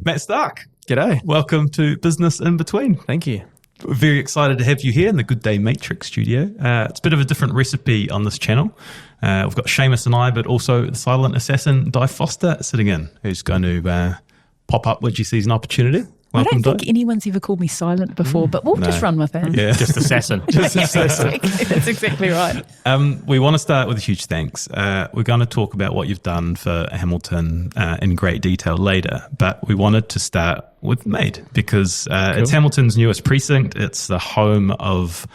Matt Stark. G'day. Welcome to Business in Between. Thank you. We're very excited to have you here in the Good Day Matrix studio. It's a bit of a different recipe on this channel. We've got Seamus and I, but also the silent assassin, Di Foster, sitting in, who's going to pop up when she sees an opportunity. Welcome, I don't think anyone's ever called me silent before, but we'll just run with it. Yeah. Just assassin. That's exactly right. We want to start with a huge thanks. We're going to talk about what you've done for Hamilton in great detail later, but we wanted to start with Made because it's Hamilton's newest precinct. It's the home of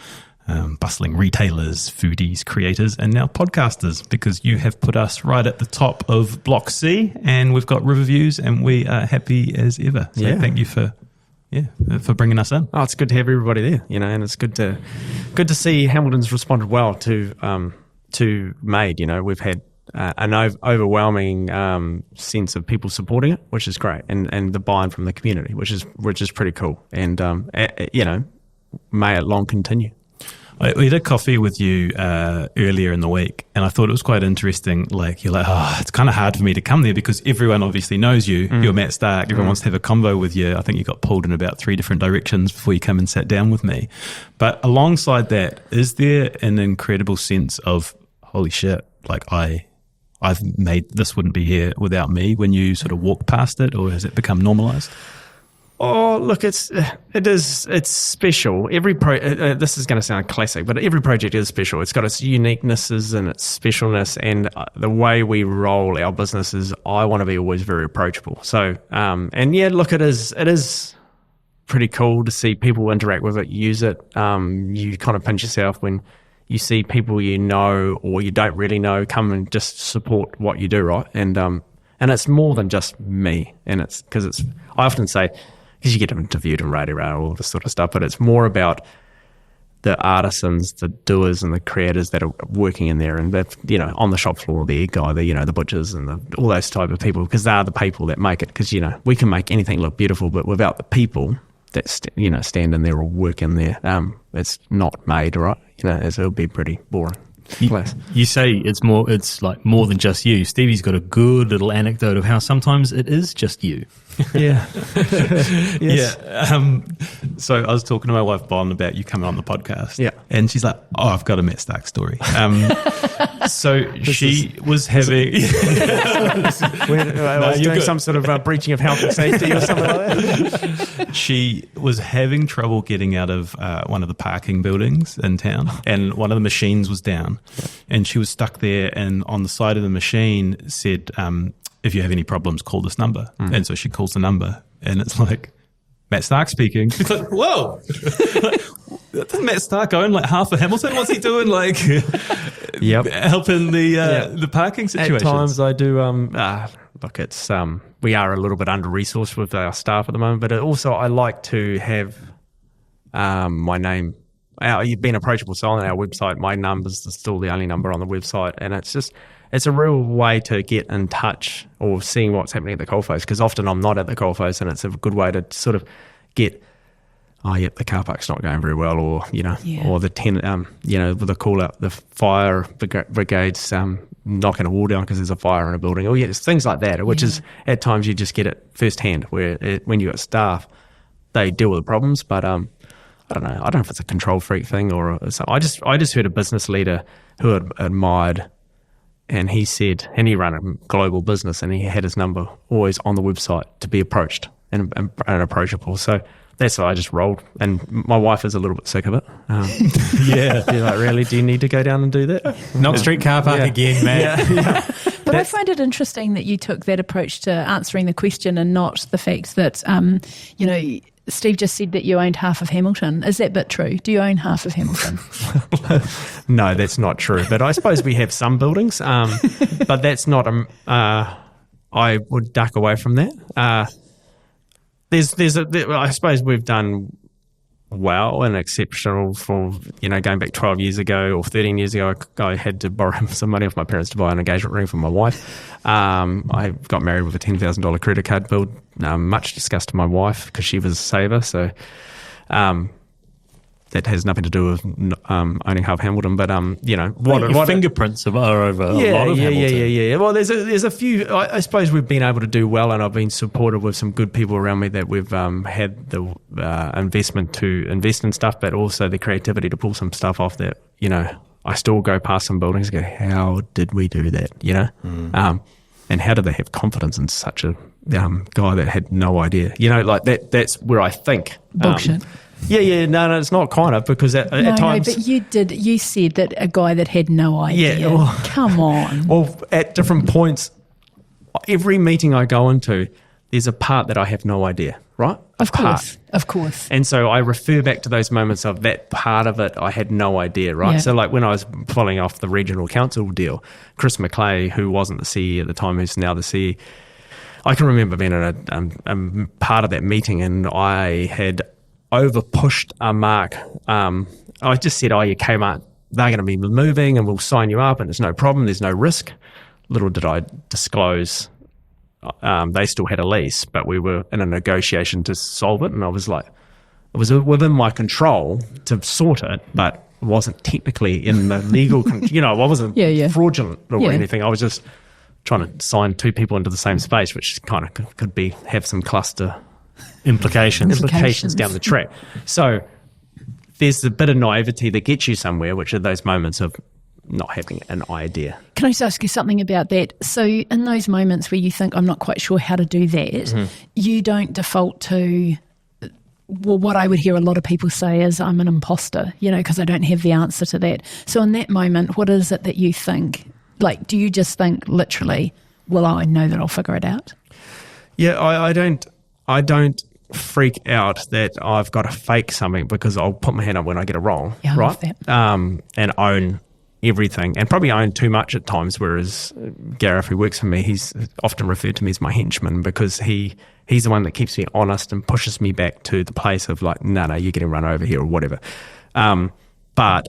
bustling retailers, foodies, creators, and now podcasters, because you have put us right at the top of Bloc C, and we've got river views, and we are happy as ever. So thank you for bringing us in. Oh, it's good to have everybody there, and it's good to see Hamilton's responded well to Made. We've had an overwhelming sense of people supporting it, which is great, and the buy-in from the community, which is pretty cool. And may it long continue. We did coffee with you earlier in the week, and I thought it was quite interesting. Like, you're like, it's kind of hard for me to come there because everyone obviously knows you. You're Matt Stark. Everyone wants to have a convo with you. I think you got pulled in about 3 different directions before you come and sat down with me. But alongside that, is there an incredible sense of, holy shit, like I've made, this wouldn't be here without me, when you sort of walk past it, or has it become normalized? Oh, look, it's special. This is going to sound classic, but every project is special. It's got its uniquenesses and its specialness, and the way we roll our business is I want to be always very approachable. So, look, it is pretty cool to see people interact with it, use it. You kind of pinch yourself when you see people or you don't really know come and just support what you do, right? And it's more than just me, and it's because I often say, because you get interviewed and radio, all this sort of stuff, but it's more about the artisans, the doers, and the creators that are working in there, and that on the shop floor, the egg guy, the butchers, and all those type of people, because they are the people that make it. Because we can make anything look beautiful, but without the people that stand in there or work in there, it's not made, right? It'll be pretty boring. You say it's like more than just you. Stevie's got a good little anecdote of how sometimes it is just you. Yeah. Yes. Yeah. So I was talking to my wife, Bon, about you coming on the podcast. Yeah. And she's like, I've got a Matt Stark story. So she was having... I was doing some sort of breaching of health and safety or something like that. She was having trouble getting out of one of the parking buildings in town, and one of the machines was down. And she was stuck there, and on the side of the machine said, if you have any problems, call this number. And so she calls the number, and it's like, Matt Stark speaking. She's like, whoa, doesn't Matt Stark own like half of Hamilton? What's he doing? Like, helping the parking situation. At times I do, look, it's, we are a little bit under-resourced with our staff at the moment, but also I like to have my name. You've been approachable. So on our website, my number's still the only number on the website, and it's a real way to get in touch or seeing what's happening at the coalface, because often I'm not at the coalface, and it's a good way to sort of get, the car park's not going very well, or or the with the call out, the fire brigades knocking a wall down because there's a fire in a building, or it's things like that, which is at times you just get it firsthand. When you got staff, they deal with the problems, but I don't know. I don't know if it's a control freak thing or so. I just heard a business leader who I admired, and he said, and he ran a global business, and he had his number always on the website to be approached and approachable. So that's why I just rolled. And my wife is a little bit sick of it. You're like, really? Do you need to go down and do that? Knox Street car park again, man. Yeah. But I find it interesting that you took that approach to answering the question, and not the fact that, Steve just said that you owned half of Hamilton. Is that bit true? Do you own half of Hamilton? No, that's not true. But I suppose we have some buildings, but that's not I would duck away from that. I suppose we've done well and exceptional for, going back 12 years ago or 13 years ago. I had to borrow some money off my parents to buy an engagement ring for my wife. I got married with a $10,000 credit card bill, much disgust to my wife because she was a saver. So that has nothing to do with owning half Hamilton, but Your fingerprints are over a lot of Hamilton. Yeah. Well, there's a few. I suppose we've been able to do well, and I've been supported with some good people around me that we've had the investment to invest in stuff, but also the creativity to pull some stuff off that I still go past some buildings and go, how did we do that? And how did they have confidence in such a guy that had no idea? Like that. That's where I think Bullshit. No, it's not kind of, because at times. No, but you said that a guy that had no idea. Yeah, well, come on. Well, at different points, every meeting I go into, there's a part that I have no idea, right? Of course. And so I refer back to those moments of that part of it I had no idea, right? Yeah. So like when I was pulling off the regional council deal, Chris McClay, who wasn't the CE at the time, who's now the CE, I can remember being in a part of that meeting, and I had over pushed a mark. I just said, you Kmart, they're going to be moving and we'll sign you up and it's no problem, there's no risk. Little did I disclose, they still had a lease, but we were in a negotiation to solve it, and I was like, it was within my control to sort it, but it wasn't technically in the legal, I wasn't fraudulent or anything. I was just trying to sign two people into the same space, which kind of could have some cluster implications down the track. So there's a bit of naivety that gets you somewhere, which are those moments of not having an idea. Can I just ask you something about that? So in those moments where you think, I'm not quite sure how to do that, you don't default to, well, what I would hear a lot of people say is, I'm an imposter, because I don't have the answer to that. So in that moment, what is it that you think? Like, do you just think literally, well, I know that I'll figure it out? Yeah, I don't freak out that I've got to fake something, because I'll put my hand up when I get it wrong, yeah, right? And own everything, and probably own too much at times. Whereas Gareth, who works for me, he's often referred to me as my henchman, because he's the one that keeps me honest and pushes me back to the place of like, no, you're getting run over here or whatever. But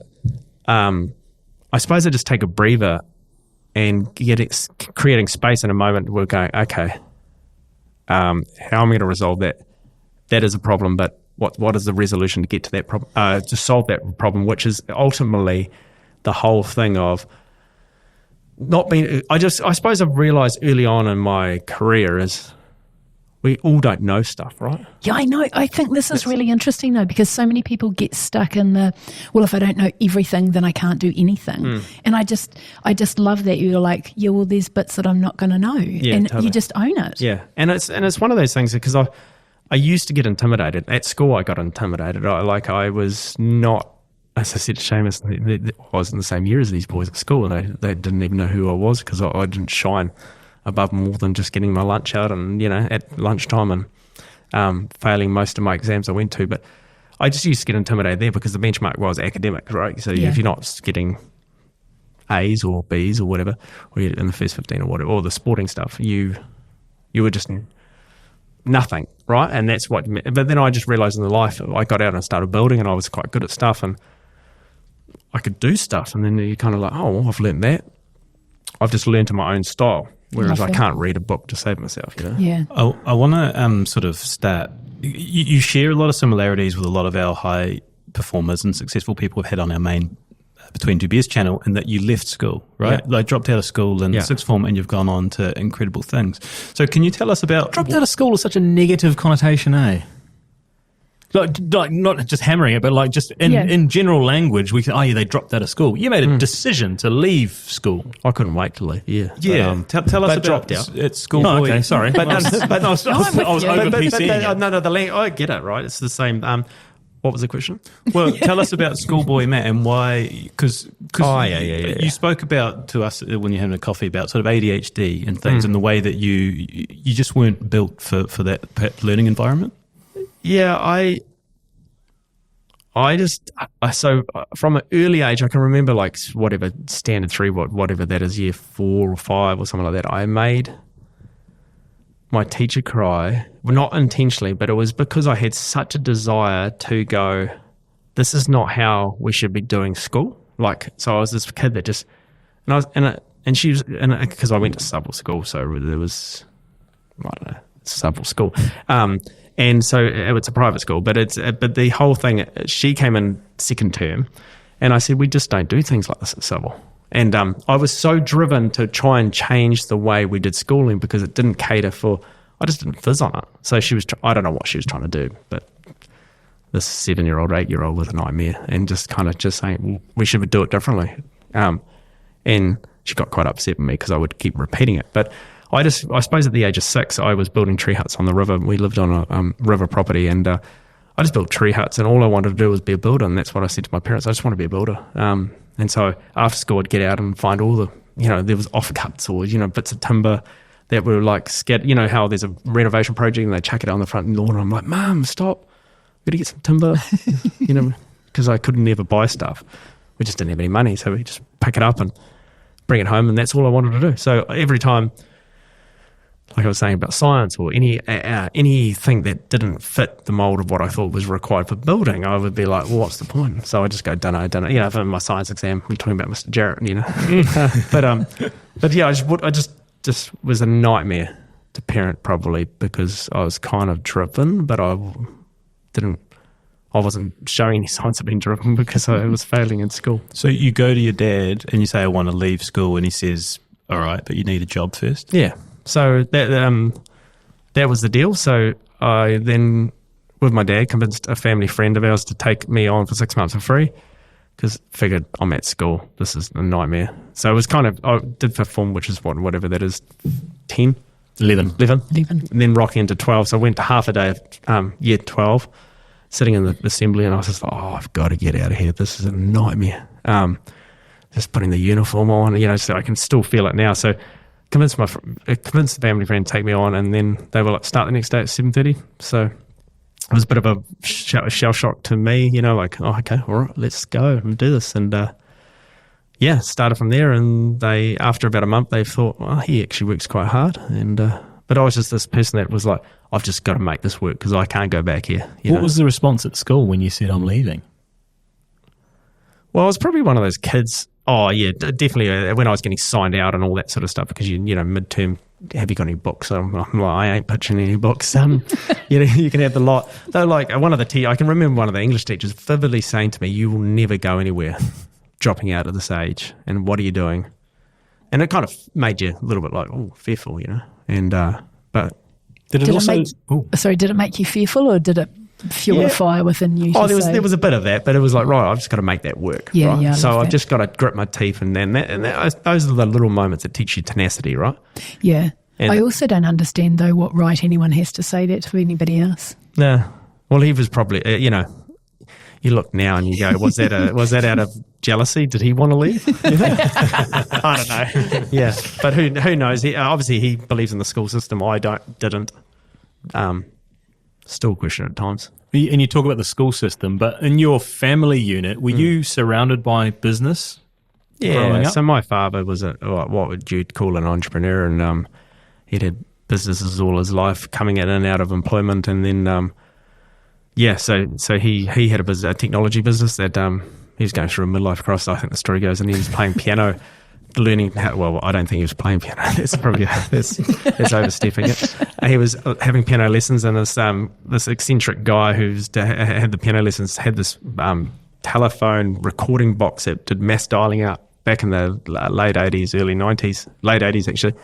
I suppose I just take a breather and creating space in a moment. We're going, okay, how am I going to resolve that? That is a problem, but what is the resolution to get to that problem, to solve that problem, which is ultimately the whole thing of not being. I suppose I've realised early on in my career is we all don't know stuff, right? Yeah, I know. I think this is really interesting though, because so many people get stuck in the, well, if I don't know everything, then I can't do anything. And I just love that you're like, yeah, well, there's bits that I'm not going to know, and totally. You just own it. Yeah, and it's one of those things, because I used to get intimidated at school. I got intimidated. I was not. As I said to Seamus, I was in the same year as these boys at school, and they didn't even know who I was, because I didn't shine above more than just getting my lunch out and, at lunchtime, and failing most of my exams I went to. But I just used to get intimidated there, because the benchmark was academic, right? So if you're not getting A's or B's or whatever, or you're in the first 15 or whatever, or the sporting stuff, you were just nothing, right? And that's what. But then I just realised in the life, I got out and started building, and I was quite good at stuff, and I could do stuff, and then you're kind of like, oh, well, I've learned that. I've just learned in my own style, whereas I can't read a book to save myself, Yeah. I want to sort of start. You share a lot of similarities with a lot of our high performers and successful people we've had on our main Between Two Beers channel, in that you left school, right? Yeah. Like dropped out of school in sixth form, and you've gone on to incredible things. So can you tell us about... Dropped out of school is such a negative connotation, eh? Like not just hammering it, but like just in general language, we say, they dropped out of school. You made a decision to leave school. I couldn't wait to leave. Yeah. Tell us about dropped out. It's schoolboy. Oh, okay, sorry. But I was over PCing. No, the language. I get it, right? It's the same. What was the question? Well, tell us about schoolboy Matt and why, because you spoke about to us when you're having a coffee about sort of ADHD and things, and the way that you just weren't built for that learning environment. Yeah, so from an early age, I can remember like whatever standard 3, whatever that is, year 4 or 5 or something like that. I made my teacher cry, well, not intentionally, but it was because I had such a desire to go, this is not how we should be doing school. Like, so I was this kid that just, and she was, because I went to Savile school, so there was, I don't know, Savile school. And so it's a private school, but but the whole thing, she came in second term, and I said, we just don't do things like this at Civil. And I was so driven to try and change the way we did schooling because it didn't cater for, I just didn't fizz on it. So she was, I don't know what she was trying to do, but this 7-year-old, 8-year-old with a nightmare, and just kind of just saying, well, we should do it differently. And she got quite upset with me because I would keep repeating it. But I suppose at the age of 6, I was building tree huts on the river. We lived on a river property, and I just built tree huts, and all I wanted to do was be a builder, and that's what I said to my parents. I just want to be a builder. And so after school, I'd get out and find all the, there was offcuts or, bits of timber that were like scattered. You know how there's a renovation project and they chuck it on the front lawn, and I'm like, Mum, stop. Got to get some timber, because I could never buy stuff. We just didn't have any money, so we just pick it up and bring it home, and that's all I wanted to do. So every time, like I was saying about science or anything that didn't fit the mold of what I thought was required for building, I would be like, well, what's the point? So I just go, dunno. For my science exam, we're talking about Mr. Jarrett, but yeah, I just was a nightmare to parent, probably because I was kind of driven, but I wasn't showing any signs of being driven because I was failing in school. So you go to your dad and you say, I want to leave school, and he says, all right, but you need a job first? Yeah. So that was the deal. So I then, with my dad, convinced a family friend of ours to take me on for 6 months for free, because figured I'm at school. This is a nightmare. So it was kind of, I did fifth form, which is whatever that is, 10? 11. And then rocking into 12. So I went to half a day of year 12, sitting in the assembly, and I was just like, I've got to get out of here. This is a nightmare. Just putting the uniform on, so I can still feel it now. So convinced the family friend to take me on, and then they were like, start the next day at 7:30. So it was a bit of a shell shock to me, like, okay, all right, let's go and do this. And started from there. And they, after about a month, they thought, well, he actually works quite hard. And but I was just this person that was like, I've just got to make this work because I can't go back here. What was the response at school when you said, I'm leaving? Well, I was probably one of those kids. Oh, yeah, definitely when I was getting signed out and all that sort of stuff, because, midterm, have you got any books? I'm like, I ain't pitching any books. You can have the lot. Though, like, I can remember one of the English teachers vividly saying to me, you will never go anywhere dropping out at this age. And what are you doing? And it kind of made you a little bit like, fearful, And, but... Did it make you fearful, or did it fuel a fire within you? There was a bit of that, but it was like, right, I've just got to make that work. Yeah, right? yeah. So I've just got to grit my teeth, and those are the little moments that teach you tenacity, right? Yeah. And I also don't understand, though, what right anyone has to say that to anybody else. No. Well, he was probably, you look now and you go, was that out of jealousy? Did he want to leave? I don't know. Yeah, but who knows? Obviously, he believes in the school system. I didn't. Still question at times. And you talk about the school system, but in your family unit, were you surrounded by business? Yeah. So my father was what would you call an entrepreneur, and he'd had businesses all his life, coming in and out of employment, and then. So he had a technology business that he was going through a midlife crisis, I think the story goes, and he was playing piano, learning how. Well, I don't think he was playing piano. That's probably that's overstepping it. He was having piano lessons, and this eccentric guy who's had the piano lessons had this telephone recording box that did mass dialing out back in the late 80s, early 90s, late 80s actually.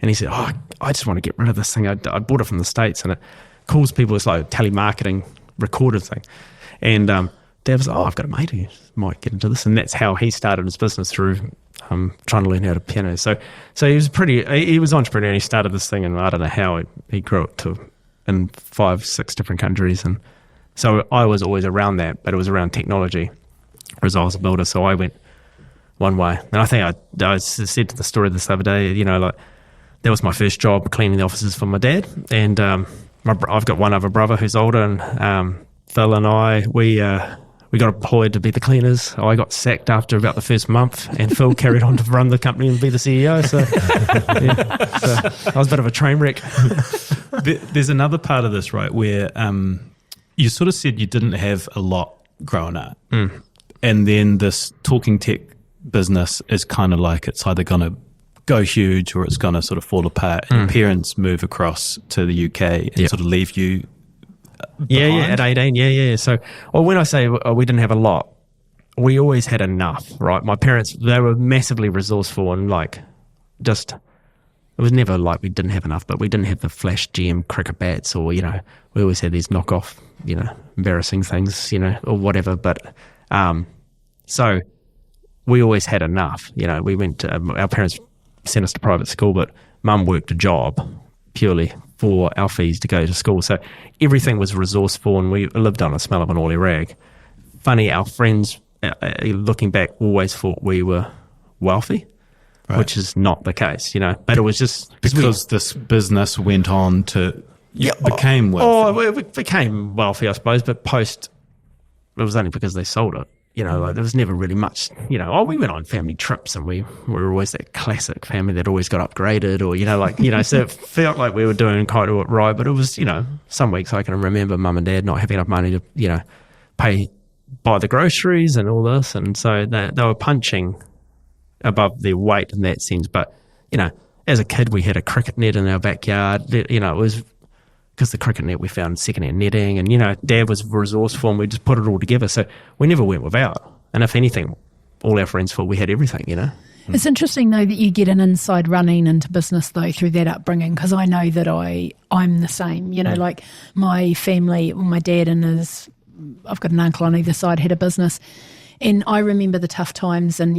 And he said, I just want to get rid of this thing. I bought it from the States, and it calls people. It's like a telemarketing recorded thing. And Dad was like, I've got a mate who might get into this. And that's how he started his business, through trying to learn how to piano. So he was an entrepreneur, and he started this thing, and I don't know how he grew it to in 5-6 different countries. And so I was always around that, but it was around technology, whereas I was a builder. So I went one way. And I think I said to the story this other day, like that was my first job, cleaning the offices for my dad. And I've got one other brother who's older, and Phil and I, we got employed to be the cleaners. I got sacked after about the first month, and Phil carried on to run the company and be the CEO. So, so I was a bit of a train wreck. There's another part of this, right, where you sort of said you didn't have a lot growing up. And then this talking tech business is kind of like, it's either going to go huge or it's going to sort of fall apart. And your parents move across to the UK and sort of leave you At 18, So, when I say we didn't have a lot, we always had enough, right? My parents, they were massively resourceful and it was never like we didn't have enough, but we didn't have the flash GM cricket bats or, we always had these knockoff, embarrassing things, or whatever. But, so we always had enough, we went to, our parents sent us to private school, but mum worked a job purely for our fees to go to school. So everything was resourceful and we lived on a smell of an oily rag. Funny, our friends, looking back, always thought we were wealthy, right, which is not the case, but it was just because this business went on to became wealthy. Oh, it became wealthy, I suppose, but it was only because they sold it. There was never really much, we went on family trips and we were always that classic family that always got upgraded or, so it felt like we were doing kind of right, but it was, some weeks I can remember mum and dad not having enough money to, buy the groceries and all this. And so they were punching above their weight in that sense. But, as a kid, we had a cricket net in our backyard. It was because the cricket net we found secondhand netting and, Dad was resourceful and we just put it all together. So we never went without. And if anything, all our friends thought we had everything, It's interesting, though, that you get an inside running into business, though, through that upbringing, because I know that I'm the same. Like my family, my dad and I've got an uncle on either side, had a business. And I remember the tough times and,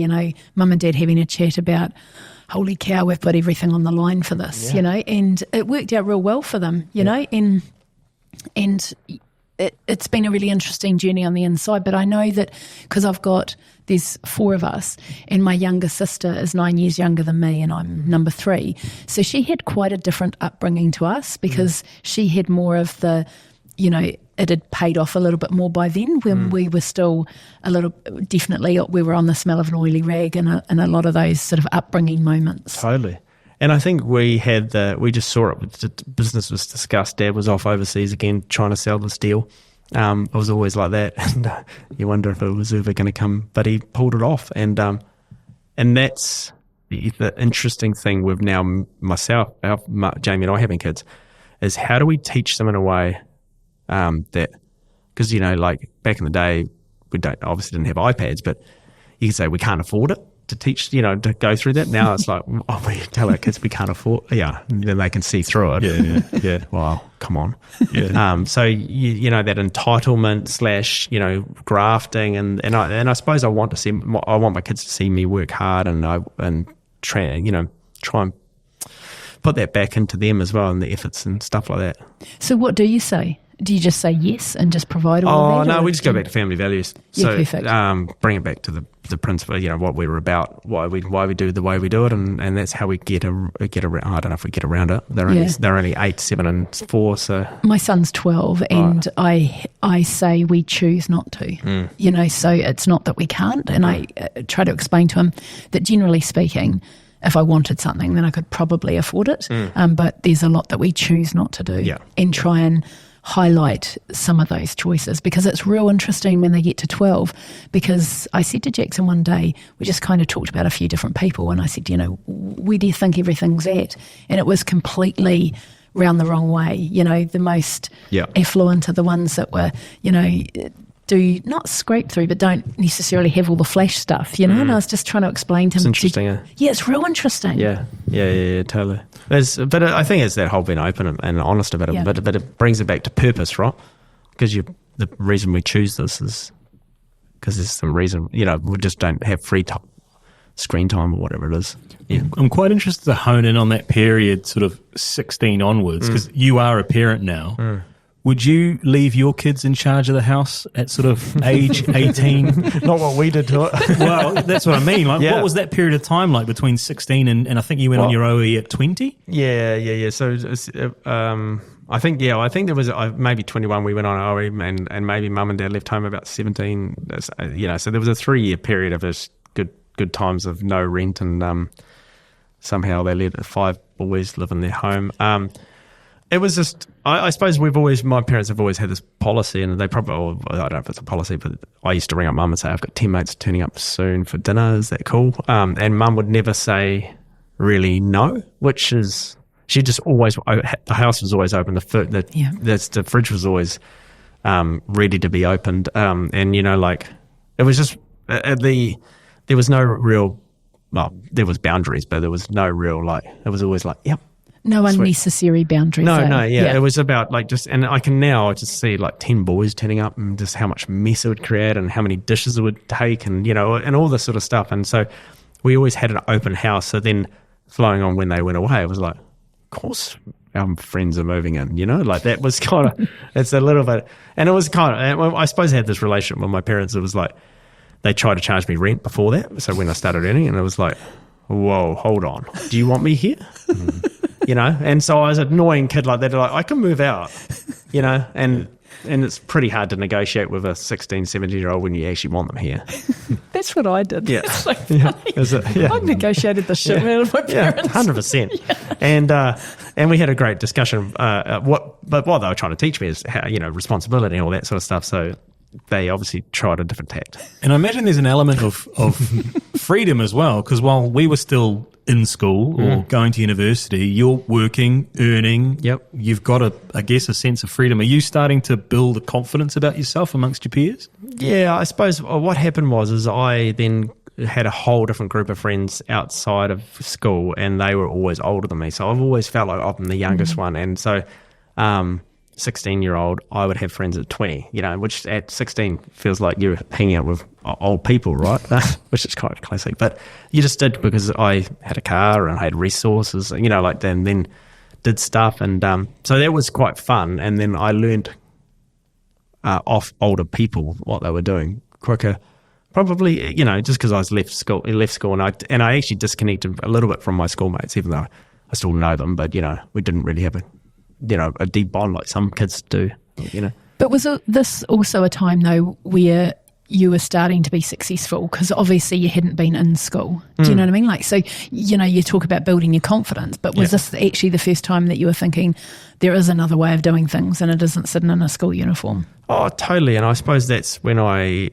mum and dad having a chat about, holy cow, we've put everything on the line for this, and it worked out real well for them, and it's been a really interesting journey on the inside. But I know that because there's 4 of us and my younger sister is 9 years younger than me and I'm number 3. So she had quite a different upbringing to us because she had more of the, it had paid off a little bit more by then when we were still definitely we were on the smell of an oily rag and a lot of those sort of upbringing moments. Totally. And I think we just saw it. The business was discussed. Dad was off overseas again trying to sell this deal. It was always like that. And you wonder if it was ever going to come, but he pulled it off. And that's the interesting thing with now myself, Jamie and I having kids, is how do we teach them in a way that, because like back in the day we obviously didn't have iPads, but you can say we can't afford it to teach, to go through that. Now it's like, we tell our kids we can't afford, then they can see through it. Yeah. Well, come on. Yeah. So that entitlement / grafting and I suppose I want my kids to see me work hard and try and put that back into them as well and the efforts and stuff like that. So what do you say? Do you just say yes and just provide all that? Oh, no, we just go back to family values. Yeah, perfect. Bring it back to the principle, what we were about, why we do the way we do it, and that's how we get around. I don't know if we get around it. They're only 8, 7 and 4, so... My son's 12 and I say we choose not to, so it's not that we can't, and I try to explain to him that generally speaking, if I wanted something, then I could probably afford it, but there's a lot that we choose not to do and try and highlight some of those choices, because it's real interesting when they get to 12. Because I said to Jackson one day, we just kind of talked about a few different people, and I said, where do you think everything's at? And it was completely round the wrong way. The most affluent are the ones that were, do not scrape through, but don't necessarily have all the flash stuff, And I was just trying to explain to him. It's interesting, Yeah, it's real interesting. Yeah, totally. But I think it's that whole being open and honest about it. But it brings it back to purpose, right? Because the reason we choose this is because there's some reason. We just don't have screen time or whatever it is. Yeah. I'm quite interested to hone in on that period, sort of 16 onwards, because you are a parent now. Would you leave your kids in charge of the house at sort of age 18? Not what we did to it. Well, that's what I mean. What was that period of time like between 16 and I think you went on your OE at 20? Yeah. So I think there was maybe 21 we went on OE and maybe mum and dad left home about 17. So there was a 3-year period of us good times of no rent and somehow they let 5 boys live in their home. It was just, I suppose my parents have always had this policy, and they probably, I don't know if it's a policy, but I used to ring up mum and say, I've got 10 mates turning up soon for dinner, is that cool? And mum would never say really no, which is, she just always, the house was always open. The fridge was always ready to be opened. And, you know, like, it was just, there was no real, well, there was boundaries, but there was no real, like, it was always like, yep. No unnecessary boundaries. No, It was about like just, and I can now just see like 10 boys turning up and just how much mess it would create and how many dishes it would take and, you know, and all this sort of stuff. And so we always had an open house. So then flowing on when they went away, it was like, of course our friends are moving in, you know, like that was kind of, it's a little bit, and it was kind of, I suppose I had this relationship with my parents. It was like, they tried to charge me rent before that. So when I started earning, and it was like, whoa, hold on. Do you want me here? You know, and so I was an annoying kid like that. Like, I can move out, you know, and it's pretty hard to negotiate with a 16, 17-year-old when you actually want them here. That's what I did. Yeah. It's so funny. I negotiated the shit out of my parents. 100%. And we had a great discussion. What they were trying to teach me is how, you know, responsibility and all that sort of stuff. So they obviously tried a different tact. And I imagine there's an element of freedom as well, because while we were still in school or going to university, you're working, earning. Yep. You've got a sense of freedom. Are you starting to build a confidence about yourself amongst your peers? Yeah, I suppose what happened was I then had a whole different group of friends outside of school, and they were always older than me. So I've always felt like I'm the youngest one. And so 16-year-old, I would have friends at 20, you know, which at 16 feels like you're hanging out with old people, right? Which is kind of classic. But you just did because I had a car and I had resources, you know, like then did stuff. And so that was quite fun. And then I learned off older people what they were doing quicker. Probably, you know, just because I was left school and I actually disconnected a little bit from my schoolmates, even though I still know them. But, you know, we didn't really have a deep bond like some kids do, you know. But was this also a time, though, where you were starting to be successful? Because obviously you hadn't been in school. Do you know what I mean? Like, so, you know, you talk about building your confidence, but was this actually the first time that you were thinking there is another way of doing things and it isn't sitting in a school uniform? Oh, totally. And I suppose that's when I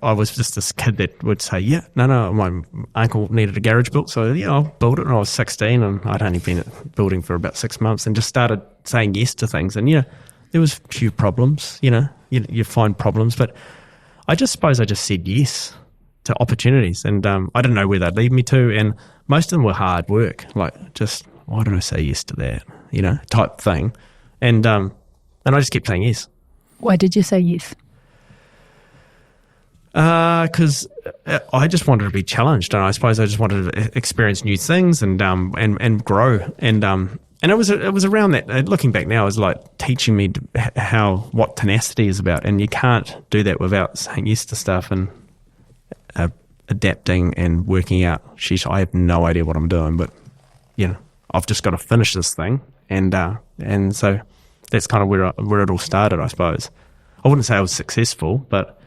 was just this kid that would say, my uncle needed a garage built, so I'll build it. And I was 16 and I'd only been at building for about 6 months and just started saying yes to things. And, there was a few problems, you find problems, but I suppose I just said yes to opportunities. And I didn't know where they'd lead me to. And most of them were hard work, like just, why did I say yes to that, type thing. And I just kept saying yes. Why did you say yes? Because I just wanted to be challenged, and I suppose I just wanted to experience new things and grow. And it was around that. Looking back now, it was like teaching me what tenacity is about, and you can't do that without saying yes to stuff and adapting and working out. Sheesh, I have no idea what I'm doing, but I've just got to finish this thing, and so. That's kind of where it all started, I suppose. I wouldn't say I was successful, but,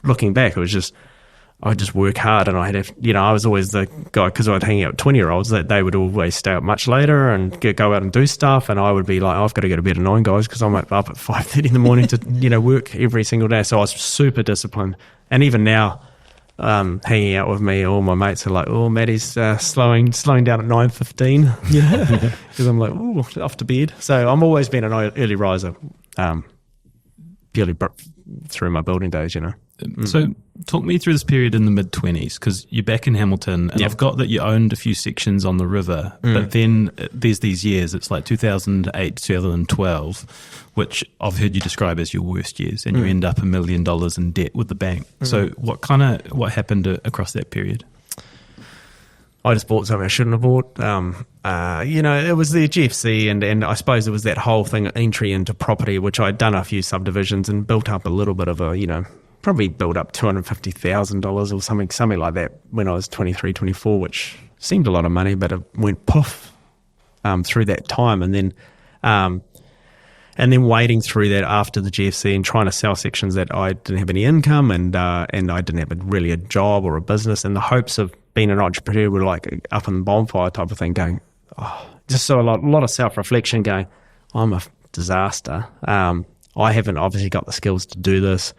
looking back, it was just, I just work hard and I was always the guy, because I'd hang out with 20-year-olds, that they would always stay up much later and go out and do stuff. And I would be like, I've got to go to bed at 9, guys, because I'm up at 5:30 in the morning to, work every single day. So I was super disciplined. And even now, hanging out with me, all my mates are like, oh, Maddie's slowing down at 9:15. Yeah, because I'm like, oh, off to bed. So I'm always been an early riser, purely through my building days, So talk me through this period in the mid-20s, because you're back in Hamilton, and I've got that you owned a few sections on the river, but then there's these years, it's like 2008 to 2012, which I've heard you describe as your worst years, and you end up $1 million in debt with the bank. So what happened across that period? I just bought something I shouldn't have bought. It was the GFC, and I suppose it was that whole thing, entry into property, which I'd done a few subdivisions and built up a little bit of probably built up $250,000 or something like that when I was 23, 24, which seemed a lot of money, but it went poof through that time. And then wading through that after the GFC and trying to sell sections that I didn't have any income and I didn't have really a job or a business, and the hopes of being an entrepreneur were like up in the bonfire type of thing, going, just so a lot of self-reflection going, I'm a disaster. I haven't obviously got the skills to do this.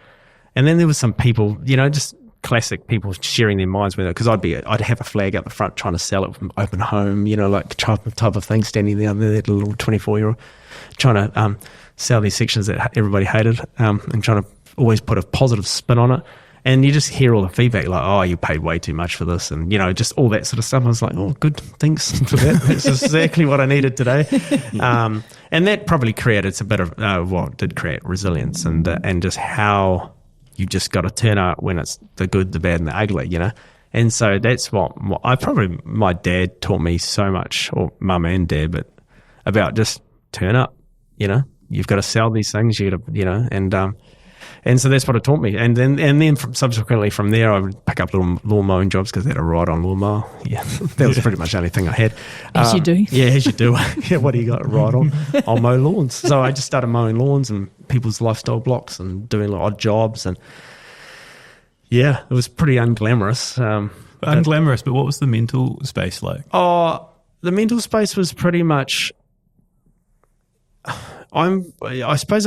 And then there was some people, just classic people sharing their minds with it, because I'd have a flag out the front trying to sell it from open home, like type of thing, standing there, that little 24-year-old trying to sell these sections that everybody hated, and trying to always put a positive spin on it. And you just hear all the feedback, like, oh, you paid way too much for this, and just all that sort of stuff. I was like, oh, good, thanks for that. That's exactly what I needed today. And that probably created a bit of did create resilience, and just how you just got to turn out when it's the good, the bad, and the ugly, And so that's what my dad taught me so much, or mum and dad, but about just turn up, You've got to sell these things, and so that's what it taught me. And then subsequently from there, I would pick up little lawn mowing jobs because they had a ride-on lawnmower. Yeah, that was pretty much the only thing I had. As you do. Yeah, as you do. Yeah, what do you got? A ride-on? I'll mow lawns. So I just started mowing lawns and people's lifestyle blocks and doing odd jobs. And yeah, it was pretty unglamorous. Unglamorous, but what was the mental space like? Oh, the mental space was pretty much... I suppose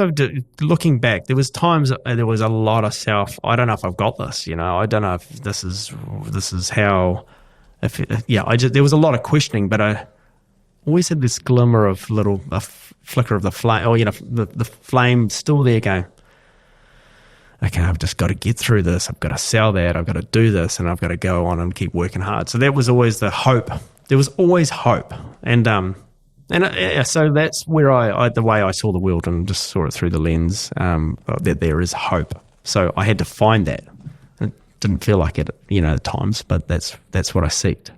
looking back, there was times there was a lot of I don't know if I've got this, I don't know if this is how, there was a lot of questioning, but I always had this glimmer of a flicker of the flame, or, the flame still there going, okay, I've just got to get through this. I've got to sell that. I've got to do this, and I've got to go on and keep working hard. So that was always the hope. There was always hope. And so that's where the way I saw the world, and just saw it through the lens that there is hope. So I had to find that. It didn't feel like it, at times, but that's what I seeked.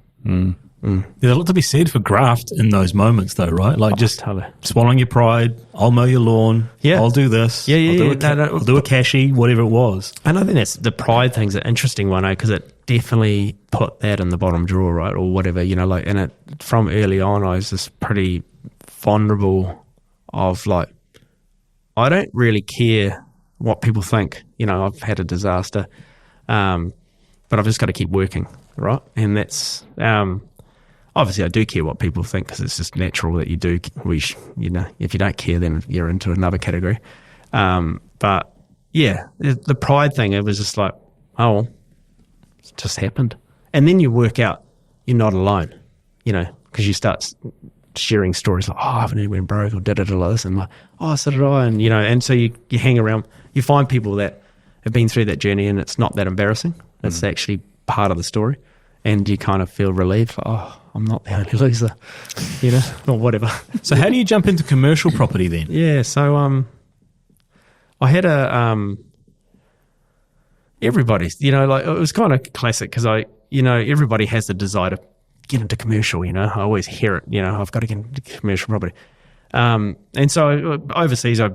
There's a lot to be said for graft in those moments, though, right? Like totally. Swallowing your pride. I'll mow your lawn. Yeah. I'll do this. I'll do a cashy, whatever it was. And I think that's the pride thing's an interesting one, because it definitely put that in the bottom drawer, right, or whatever. And it from early on, I was just pretty vulnerable of I don't really care what people think. I've had a disaster, but I've just got to keep working, right? And that's obviously I do care what people think, because it's just natural that you do. If you don't care, then you're into another category. But yeah, the pride thing, it was just like, oh, it just happened. And then you work out you're not alone, because you start sharing stories like, oh, I haven't even been broke, or this, and like, oh, so did I, and and so you hang around, you find people that have been through that journey, and it's not that embarrassing. It's actually part of the story, and you kind of feel relieved, like, oh, I'm not the only loser, or whatever. So how do you jump into commercial property then? Yeah, so I had everybody's, it was kind of classic, because everybody has the desire to get into commercial, I always hear it, I've got to get into commercial property. And so overseas, I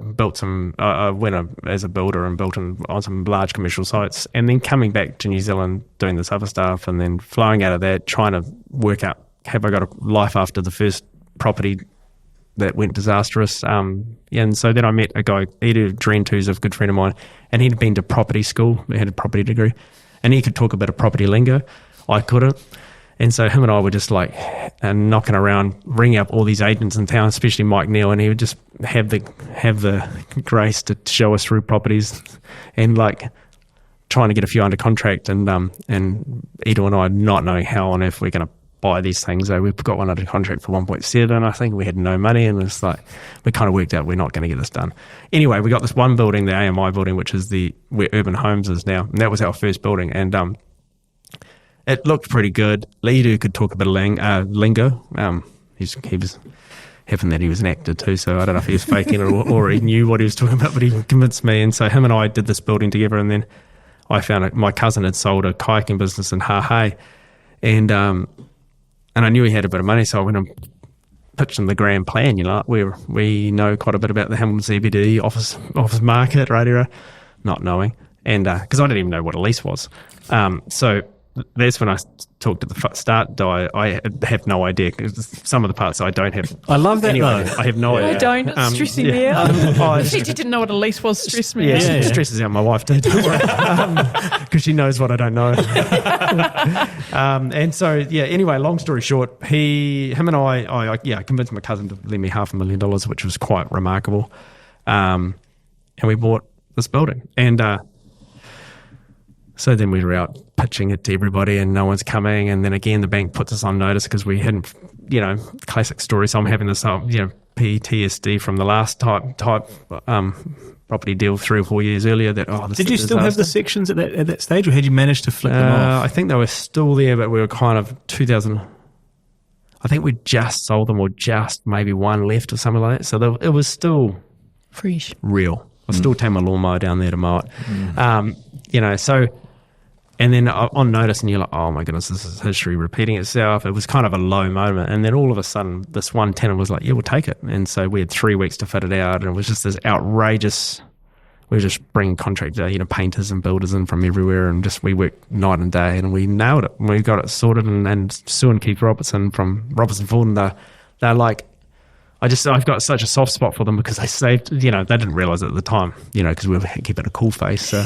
went as a builder and built on some large commercial sites, and then coming back to New Zealand, doing this other stuff, and then flowing out of that, trying to work out, have I got a life after the first property that went disastrous? And so then I met a guy, Edu Drent, who's a good friend of mine, and he'd been to property school, he had a property degree, and he could talk a bit of property lingo. I couldn't. And so him and I were just knocking around, ringing up all these agents in town, especially Mike Neale, and he would just have the grace to show us through properties, and trying to get a few under contract, and Edu and I not knowing how on earth we're going to buy these things. So we've got one under contract for 1.7. I think we had no money, and it's we kind of worked out we're not going to get this done. Anyway, we got this one building, the AMI building, which is where Urban Homes is now, and that was our first building, and it looked pretty good. Edu could talk a bit of lingo. He was having that he was an actor too, so I don't know if he was faking it or he knew what he was talking about, but he convinced me. And so him and I did this building together, and then I found my cousin had sold a kayaking business in Harcourts, and I knew he had a bit of money, so I went and pitched him the grand plan. We know quite a bit about the Hamilton CBD office market, right? Not knowing, and because I didn't even know what a lease was, so. That's when I talked at the start. I have no idea. Some of the parts I don't have. I love that. Anyway, I have no idea. I don't. It's stressing me out. The fact you didn't know what a lease was stressed me out. It stresses out my wife too. Don't worry, because she knows what I don't know. And so Anyway, long story short, him and I convinced my cousin to lend me $500,000, which was quite remarkable. And we bought this building, and So then we were out pitching it to everybody and no one's coming. And then again, the bank puts us on notice because we hadn't, classic story. So I'm having this, PTSD from the last type property deal 3 or 4 years earlier. Did you still have the sections at that stage, or had you managed to flip them off? I think they were still there, but we were kind of 2000. I think we just sold them, or just maybe one left or something like that. So it was still fresh, real. I still take my lawnmower down there to mow it. So. And then on notice, and you're like, oh my goodness, this is history repeating itself. It was kind of a low moment. And then all of a sudden, this one tenant was like, yeah, we'll take it. And so we had 3 weeks to fit it out. And it was just this outrageous, we were just bringing contractor, painters and builders in from everywhere. And we worked night and day and we nailed it. And we got it sorted. And Sue and Keith Robertson from Robertson Ford, and they're like, I've got such a soft spot for them because they saved, they didn't realize it at the time, because we were keeping a cool face. So,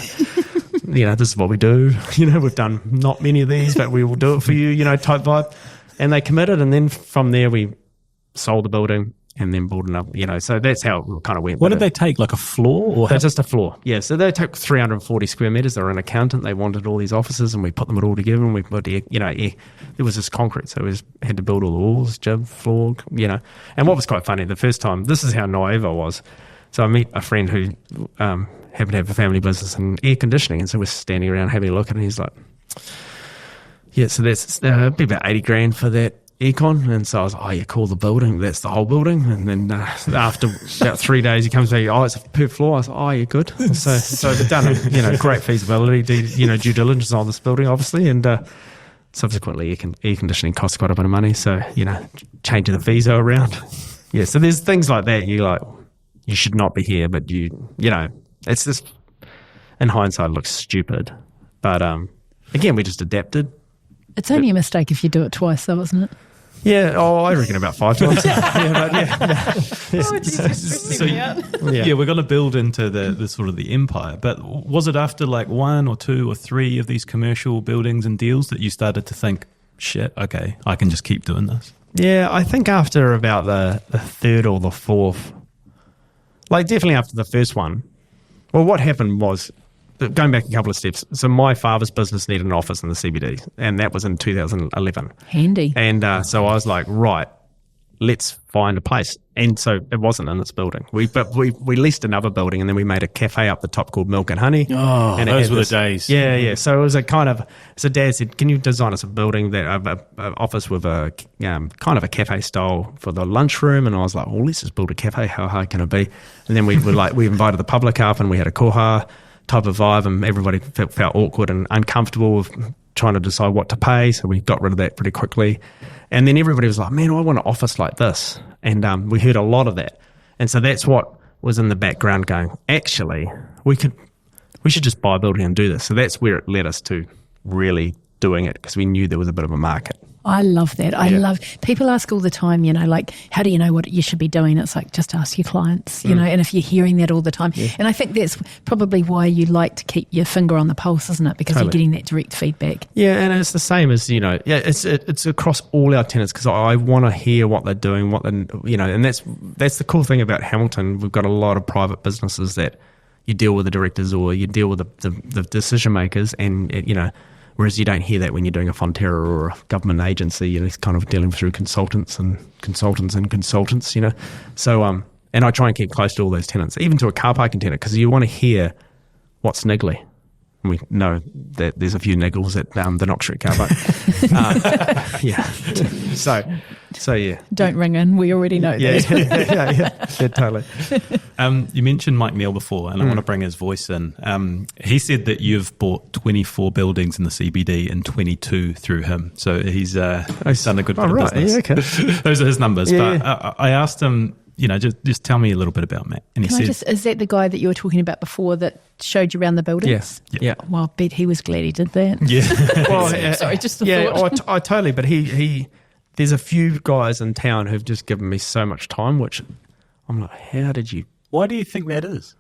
this is what we do. We've done not many of these, but we will do it for you, type vibe. And they committed. And then from there, we sold the building and then bought another, so that's how it kind of went. What did they take, like a floor? Or just a floor, yeah. So they took 340 square metres. They were an accountant. They wanted all these offices and we put them all together and we put, there was this concrete. So we had to build all the walls, jib, floor, And what was quite funny, the first time, this is how naive I was. So I meet a friend who happened to have a family business in air conditioning. And so we're standing around having a look at it and he's like, yeah, so that's be about 80 grand for that aircon. And so I was like, oh, yeah, call the building. That's the whole building. And then after about 3 days, he comes back, oh, it's per floor. I was like, oh, yeah, good. So they've done a great feasibility, due diligence on this building, obviously. And subsequently, air conditioning costs quite a bit of money. So, changing the visa around. Yeah, so there's things like that. You're like, you should not be here, but it's just, in hindsight, it looks stupid. But again, we just adapted. It's only a mistake if you do it twice, though, isn't it? Yeah, I reckon about 5 times. We're going to build into the sort of the empire. But was it after like 1 or 2 or 3 of these commercial buildings and deals that you started to think, shit, okay, I can just keep doing this? Yeah, I think after about the third or the fourth, like definitely after the first one. Well, what happened was, going back a couple of steps, so my father's business needed an office in the CBD, and that was in 2011. Handy. And so I was like, right, let's find a place. And so it wasn't in this building. We leased another building, and then we made a cafe up the top called Milk and Honey. Oh, and those were the days. Yeah. So it was a kind of, so Dad said, can you design us a building, that a office with a kind of a cafe style for the lunchroom? And I was like, well, let's just build a cafe. How hard can it be? And then we invited the public up, and we had a koha type of vibe, and everybody felt awkward and uncomfortable with trying to decide what to pay. So we got rid of that pretty quickly. And then everybody was like, man, I want an office like this. And we heard a lot of that. And so that's what was in the background going, actually, we should just buy a building and do this. So that's where it led us to really doing it, because we knew there was a bit of a market. I love that. People ask all the time, like, how do you know what you should be doing? It's like, just ask your clients, and if you're hearing that all the time. Yeah. And I think that's probably why you like to keep your finger on the pulse, isn't it? Because You're getting that direct feedback. Yeah, and it's the same as, it's across all our tenants, because I want to hear what they're doing, and that's the cool thing about Hamilton. We've got a lot of private businesses that you deal with the directors or you deal with the decision makers, and, whereas you don't hear that when you're doing a Fonterra or a government agency. You're kind of dealing through consultants. So, and I try and keep close to all those tenants, even to a car parking tenant, because you want to hear what's niggly. And we know that there's a few niggles at the Knox Street car park. Yeah. So yeah. Don't ring in. We already know that. Yeah, totally. You mentioned Mike Neale before, and I want to bring his voice in. He said that you've bought 24 buildings in the CBD and 22 through him. So he's done a good bit of business. Yeah, okay. Those are his numbers. But I asked him, just tell me a little bit about Matt. And he said, is that the guy that you were talking about before that showed you around the buildings? Yes. Yeah. Well, I bet he was glad he did that. Yeah. Well, sorry, just a thought. I totally. But he there's a few guys in town who've just given me so much time, which I'm like, how did you? Why do you think that is?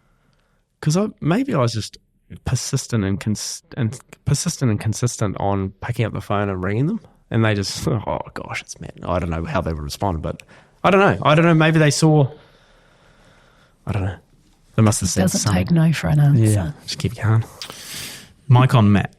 Because maybe I was just persistent and consistent on picking up the phone and ringing them, and they just, oh gosh, it's Matt. I don't know how they would respond, but I don't know. Maybe they saw. I don't know. They must have said doesn't something. take no for an answer. Yeah, just keep going. Mike on Matt.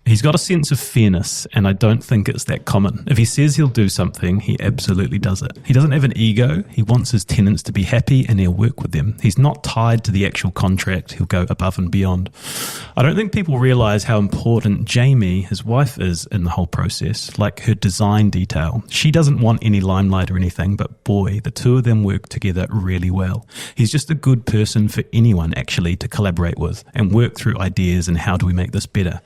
He's got a sense of fairness, and I don't think it's that common. If he says he'll do something, he absolutely does it. He doesn't have an ego. He wants his tenants to be happy, and he'll work with them. He's not tied to the actual contract. He'll go above and beyond. I don't think people realise how important Jamie, his wife, is in the whole process, like her design detail. She doesn't want any limelight or anything, but boy, the two of them work together really well. He's just a good person for anyone, actually, to collaborate with and work through ideas and how do we make this better.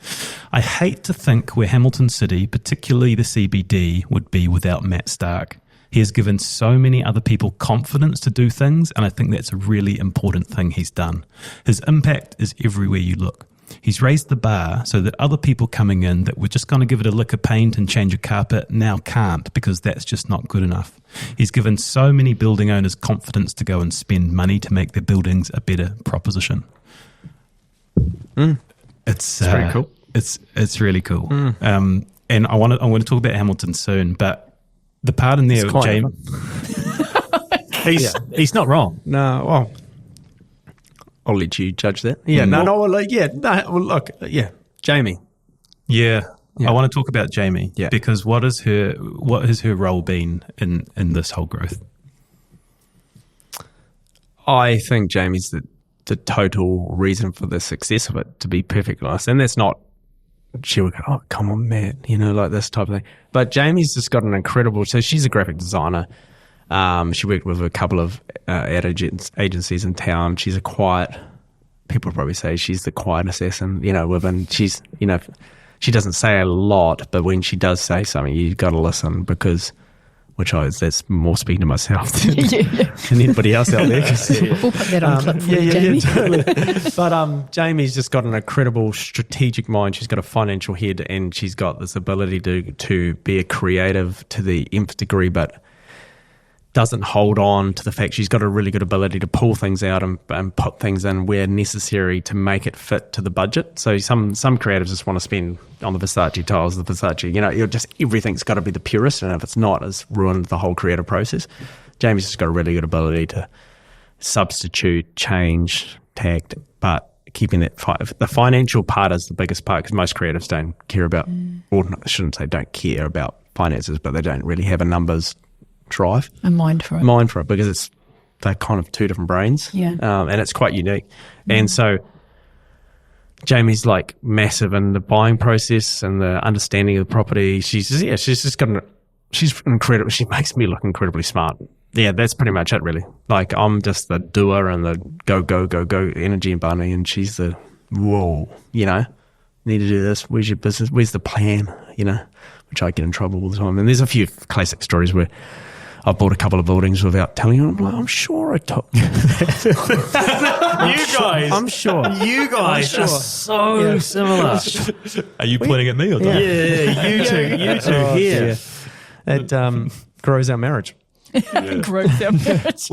I hate to think where Hamilton City, particularly the CBD, would be without Matt Stark. He has given so many other people confidence to do things, and I think that's a really important thing he's done. His impact is everywhere you look. He's raised the bar so that other people coming in that were just going to give it a lick of paint and change a carpet now can't, because that's just not good enough. He's given so many building owners confidence to go and spend money to make their buildings a better proposition. It's pretty cool. It's really cool. And I want to talk about Hamilton soon, but the part in there with James, he's not wrong. No, well, I'll let you judge that. Yeah, look, Jamie. Yeah. I want to talk about Jamie because what has her role been in this whole growth? I think Jamie's the total reason for the success of it, to be perfectly honest, and that's not. She would go, oh, come on, Matt, like this type of thing. But Jamie's just got an incredible, so she's a graphic designer. She worked with a couple of ad agencies in town. She's a quiet, people probably say she's the quiet assassin, within, she's, she doesn't say a lot, but when she does say something, you've got to listen because, that's more speaking to myself than anybody else out there. We'll put that on clip for you, Jamie. Totally. But Jamie's just got an incredible strategic mind. She's got a financial head, and she's got this ability to be a creative to the nth degree, but doesn't hold on to the fact she's got a really good ability to pull things out and put things in where necessary to make it fit to the budget. So some creatives just want to spend on the Versace tiles, the Versace, you're just, everything's got to be the purest, and if it's not, it's ruined the whole creative process. Jamie's just got a really good ability to substitute, change, tact, but keeping that, the financial part is the biggest part, because most creatives don't care about, or I shouldn't say don't care about finances, but they don't really have a numbers drive. A mind for it. Because they're kind of two different brains. Yeah. And it's quite unique. And so Jamie's like massive in the buying process and the understanding of the property. She's just got she's incredible. She makes me look incredibly smart. Yeah, that's pretty much it, really. Like, I'm just the doer and the go energy and bunny, and she's the whoa, need to do this. Where's your business? Where's the plan? Which I get in trouble all the time. And there's a few classic stories where I've bought a couple of buildings without telling you. I'm like, I'm sure I took. You guys. I'm sure. You guys are so similar. Are you pointing at me or not? Yeah, you two here. It grows our marriage. Grows our marriage.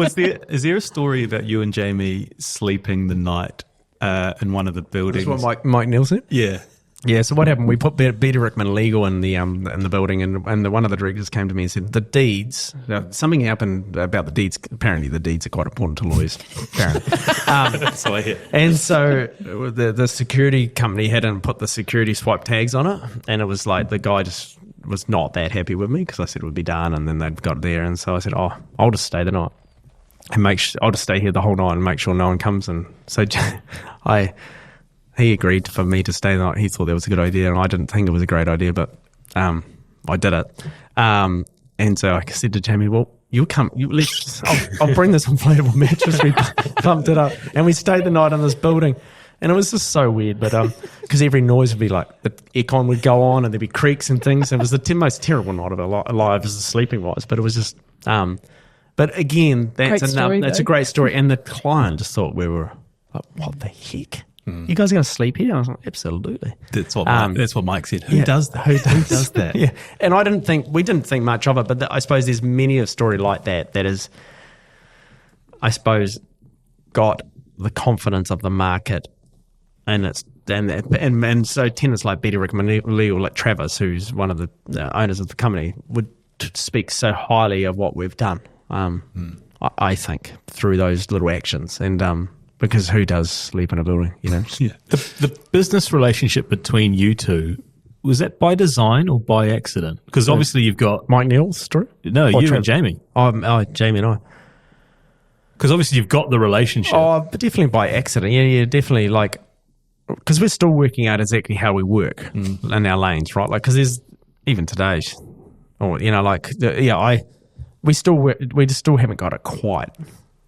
Is there a story about you and Jamie sleeping the night in one of the buildings? That's what Mike Neale said? Yeah. Yeah, so what happened, we put Beta Rickman legal in the building, and one of the directors came to me and said, the deeds, something happened about the deeds. Apparently the deeds are quite important to lawyers, apparently. That's what I hear. And so the security company hadn't put the security swipe tags on it, and it was like the guy just was not that happy with me because I said it would be done, and then they'd got there, and so I said, I'll just stay the night. And I'll just stay here the whole night and make sure no one comes. And so he agreed for me to stay the night. He thought that was a good idea, and I didn't think it was a great idea, but I did it. And so I said to Jamie, well, you'll come. I'll bring this inflatable mattress. We pumped it up, and we stayed the night in this building. And it was just so weird, but because every noise would be like the aircon would go on, and there'd be creaks and things. And it was the most terrible night of our lives as sleeping wise. But it was just, but again, that's a great story. And the client just thought we were like, what the heck? You guys are going to sleep here? I was like, absolutely. That's what Mike said. Who does that? Who does that? Yeah. And we didn't think much of it, but I suppose there's many a story like that is, I suppose, got the confidence of the market. And so tenants like Betty Rickman Neale, like Travis, who's one of the owners of the company, would speak so highly of what we've done. I think through those little actions, and because who does sleep in a building, Yeah. The business relationship between you two was that by design or by accident? Because obviously you've got Mike Neale's story? No, you and Jamie. Jamie and I. Because obviously you've got the relationship. Oh, but definitely by accident. Yeah, definitely. Like, because we're still working out exactly how we work in our lanes, right? Like, because there's even today, or we just still haven't got it quite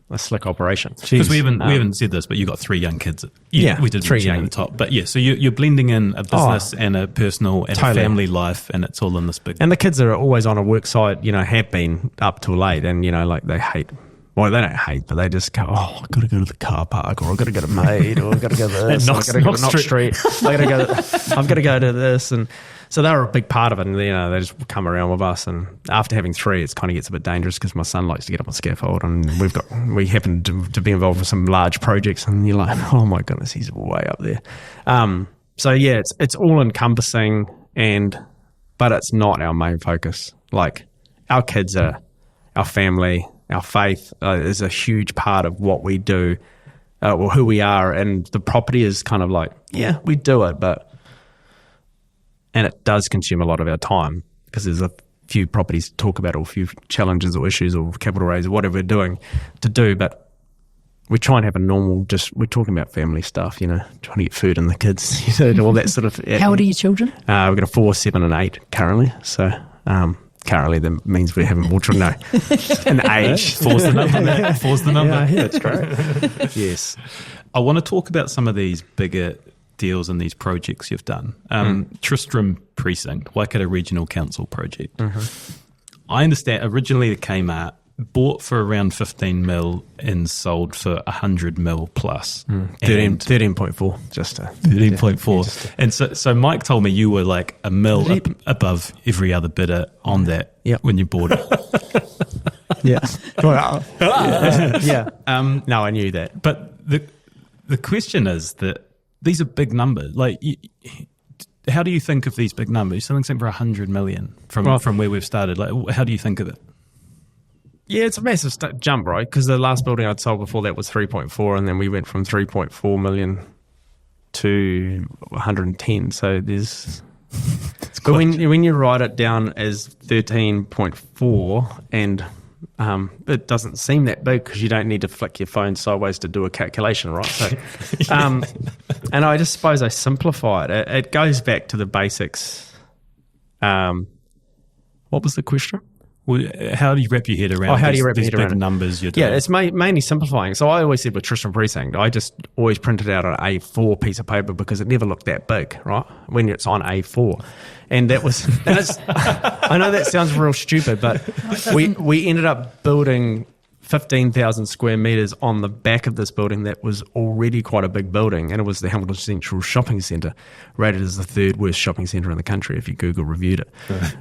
a slick operation. Because we haven't said this, but you got 3 young kids. We did 3 young at the top, but so you're blending in a business and a personal and a family life, and it's all in this big. And the kids are always on a work site, have been up till late, and like they hate. Well, they don't hate, but they just go, oh, I've got to go to the car park, or I've got to go to Maid, or I've got to go to this, I've got to go to Knox Street. I've got to go to this. And so they were a big part of it. And, they just come around with us. And after having 3, it kind of gets a bit dangerous because my son likes to get up on scaffold. And we happen to be involved with some large projects. And you're like, oh, my goodness, he's way up there. So, yeah, it's all encompassing, but it's not our main focus. Like, our kids are our family. Our faith is a huge part of what we do, or who we are, and the property is kind of like, yeah, we do it, and it does consume a lot of our time because there's a few properties to talk about, or a few challenges or issues or capital raise or whatever we're doing to do, but we try and have a normal, we're talking about family stuff, trying to get food in the kids, all that sort of. How old are your children? We've got a 4, 7, and 8 currently, so. Currently, that means we're having more children. No, an age. Force the number. Force the number. Yeah, that's great. Yes. I want to talk about some of these bigger deals and these projects you've done. Tristram Precinct, Waikato Regional Council project. I understand originally the Kmart bought for around 15 mil and sold for 100 mil plus. 13.4, just 13.4. And so Mike told me you were like a mil above every other bidder on that when you bought it. Yeah. No, I knew that. But the question is that these are big numbers. Like, how do you think of these big numbers? Something for 100 million from where we've started. Like, how do you think of it? Yeah, it's a massive jump, right? Because the last building I'd sold before that was 3.4, and then we went from 3.4 million to 110. So there's... But when you write it down as 13.4, and it doesn't seem that big because you don't need to flick your phone sideways to do a calculation, right? So, and I just suppose I simplify it. It goes back to the basics. What was the question? Well, how do you wrap your head around these big numbers you're doing? Yeah, it's mainly simplifying. So I always said with Tristram Precinct, I just always printed out an A4 piece of paper because it never looked that big, right? When it's on A4. And I know that sounds real stupid, but we ended up building 15,000 square metres on the back of this building that was already quite a big building, and it was the Hamilton Central Shopping Centre, rated as the 3rd worst shopping centre in the country if you Google reviewed it.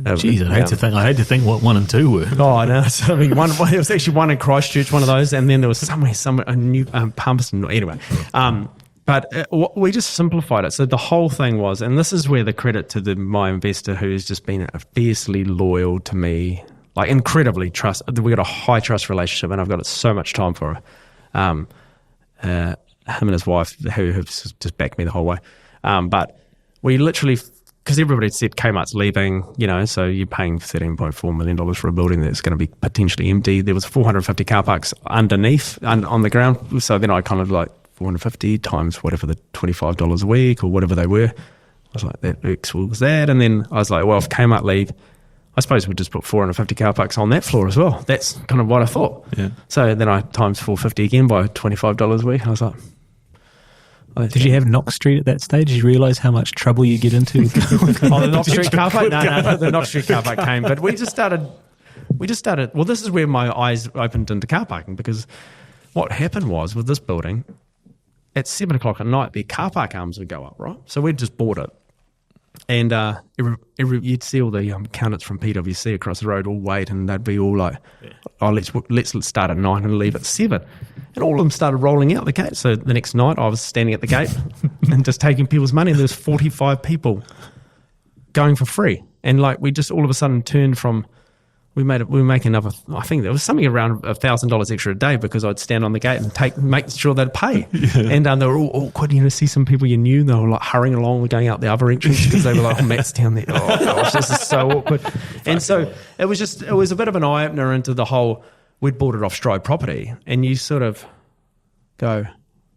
Jeez, I hate to think what 1 and 2 were. Oh, I know. So, there was actually one in Christchurch, one of those, and then there was somewhere a new Palmerston. Anyway, but we just simplified it. So the whole thing was, and this is where the credit to my investor who's just been fiercely loyal to me. Like, incredibly trust. We got a high trust relationship, and I've got so much time for her. Him and his wife, who have just backed me the whole way. But we literally, because everybody said Kmart's leaving, so you're paying $13.4 million for a building that's going to be potentially empty. There was 450 car parks underneath, on the ground. So then I kind of like 450 times whatever the $25 a week or whatever they were. I was like, that equals that. And then I was like, well, if Kmart leave, I suppose we'll just put 450 car parks on that floor as well. That's kind of what I thought. Yeah. So then I times 450 again by $25 a week. I was like... Did you have Knox Street at that stage? Did you realise how much trouble you get into? The Knox Street car park? No, the Knox Street car park came. But we just started... Well, this is where my eyes opened into car parking, because what happened was, with this building, at 7 o'clock at night, the car park arms would go up, right? So we'd just bought it. And you'd see all the accountants from PwC across the road all wait, and they'd be all like, oh, let's start at 9 and leave at 7. And all of them started rolling out the gate. So the next night I was standing at the gate and just taking people's money, and there was 45 people going for free. And like, we just all of a sudden turned from we were making another, I think there was something around $1,000 extra a day because I'd stand on the gate and make sure they'd pay. And they were all awkward, see some people you knew, they were like hurrying along, going out the other entrance because they were like, Matt's down there. Oh gosh, this is so awkward. And so it was a bit of an eye-opener into the whole, we'd bought it off Stride Property, and you sort of go,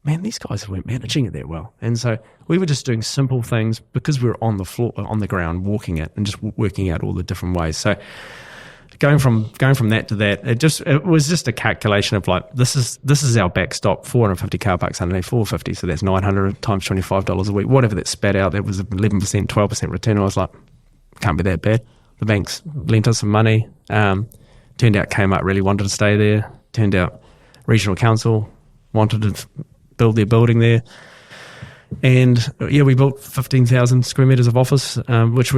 man, these guys weren't managing it that well. And so we were just doing simple things because we were on the floor, on the ground, walking it and just working out all the different ways. So going from that to that, it was just a calculation of like, this is our backstop, 450 car parks underneath 450, so that's 900 times $25 a week, whatever that spat out. That was 11%, 12% return. I was like, can't be that bad. The banks lent us some money. Turned out Kmart really wanted to stay there. Turned out regional council wanted to build their building there. And we built 15,000 square metres of office, which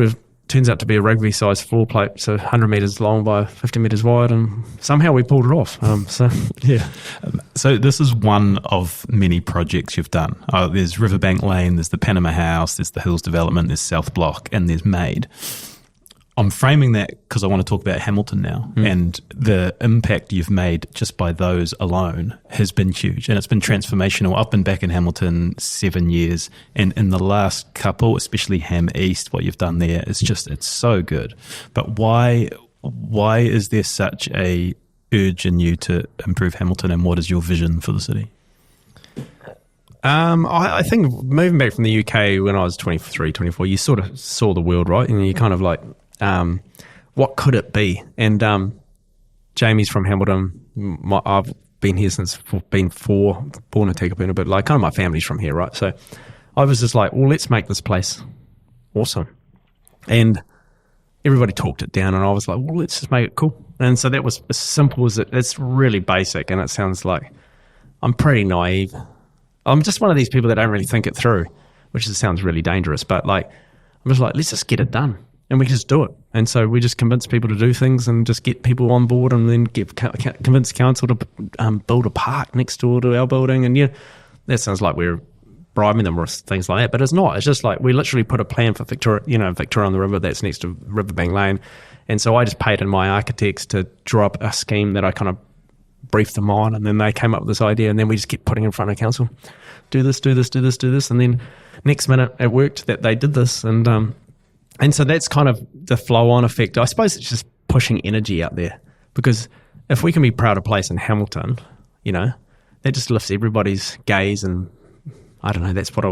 turns out to be a rugby-sized floor plate, so 100 metres long by 50 metres wide, and somehow we pulled it off. So this is one of many projects you've done. There's Riverbank Lane, there's the Panama House, there's the Hills Development, there's South Bloc, and there's Made. I'm framing that because I want to talk about Hamilton now, and the impact you've made just by those alone has been huge, and it's been transformational. I've been back in Hamilton 7 years, and in the last couple, especially Ham East, what you've done there is it's so good. But why is there such a urge in you to improve Hamilton, and what is your vision for the city? I think moving back from the UK when I was 23, 24, you sort of saw the world, right? And you kind of like, what could it be? And Jamie's from Hamilton. I've been here since being 4, born in Tekapuna, but like kind of my family's from here, right? So I was just like, well, let's make this place awesome. And everybody talked it down, and I was like, well, let's just make it cool. And so that was as simple as it. It's really basic, and it sounds like I'm pretty naive. I'm just one of these people that don't really think it through, which sounds really dangerous. But like, I'm just like, let's just get it done. And we just do it. And so we just convince people to do things and just get people on board, and then convince council to build a park next door to our building. And that sounds like we're bribing them or things like that, but it's not. It's just like we literally put a plan for Victoria on the river that's next to Riverbank Lane. And so I just paid in my architects to draw up a scheme that I kind of briefed them on, and then they came up with this idea, and then we just kept putting it in front of council. Do this, do this, do this, do this. And then next minute it worked that they did this. And so that's kind of the flow-on effect. I suppose it's just pushing energy out there, because if we can be proud of a place in Hamilton, that just lifts everybody's gaze, and I don't know, that's what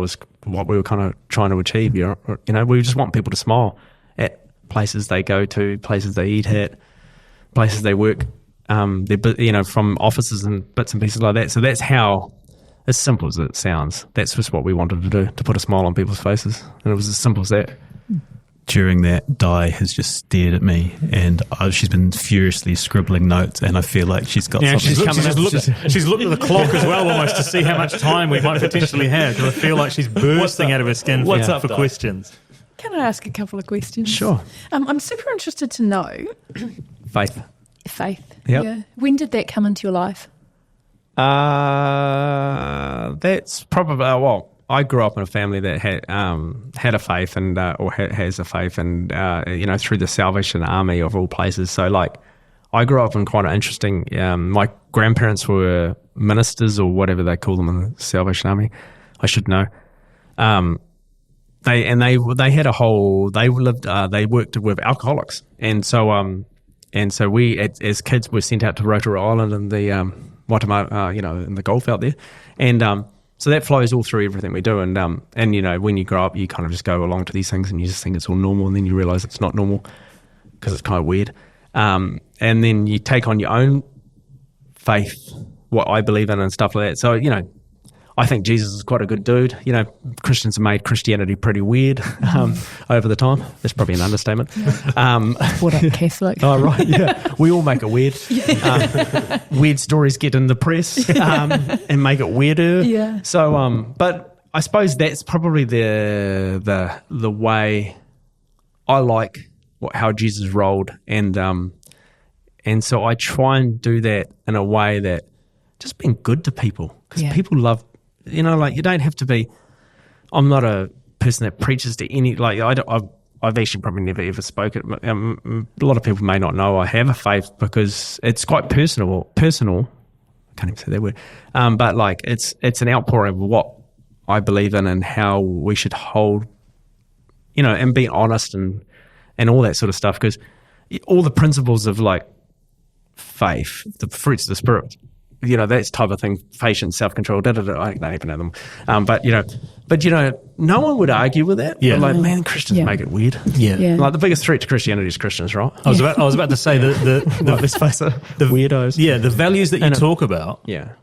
we were kind of trying to achieve. We just want people to smile at places they go to, places they eat at, places they work, from offices and bits and pieces like that. So that's how, as simple as it sounds, that's just what we wanted to do, to put a smile on people's faces. And it was as simple as that. During that, Di has just stared at me, and she's been furiously scribbling notes, and I feel like she's got something. She's looked at the clock as well, almost, to see how much time we might potentially have. I feel like she's bursting out of her skin for questions. Can I ask a couple of questions? Sure. I'm super interested to know. Faith. Yep. Yeah. When did that come into your life? That's probably, I grew up in a family that had a faith and or has a faith, and through the Salvation Army of all places. So like, I grew up in quite an interesting. My grandparents were ministers, or whatever they call them in the Salvation Army. I should know. They had a whole. They worked with alcoholics, and so we as kids were sent out to Rotorua Island and the Waitemata, in the Gulf out there, and so that flows all through everything we do. And when you grow up, you kind of just go along to these things, and you just think it's all normal, and then you realise it's not normal because it's kind of weird. And then you take on your own faith, what I believe in and stuff like that. So I think Jesus is quite a good dude. Christians have made Christianity pretty weird over the time. That's probably an understatement. What up, Catholic? Oh, right, yeah. We all make it weird. Weird stories get in the press and make it weirder. Yeah. So, but I suppose that's probably the way I like how Jesus rolled, and so I try and do that in a way that just being good to people, because people love. You don't have to be. I'm not a person that preaches to any. Like I've actually probably never ever spoken. A lot of people may not know I have a faith because it's quite personal. I can't even say that word. But like it's an outpouring of what I believe in and how we should hold, and be honest and all that sort of stuff. Because all the principles of like faith, the fruits of the Spirit, that type of thing, patience, self-control, I don't even know them. But no one would argue with that. Yeah. Like, man, Christians make it weird. Yeah. Like the biggest threat to Christianity is Christians, right? I was about to say the weirdos. Yeah, the values that you talk about. Yeah.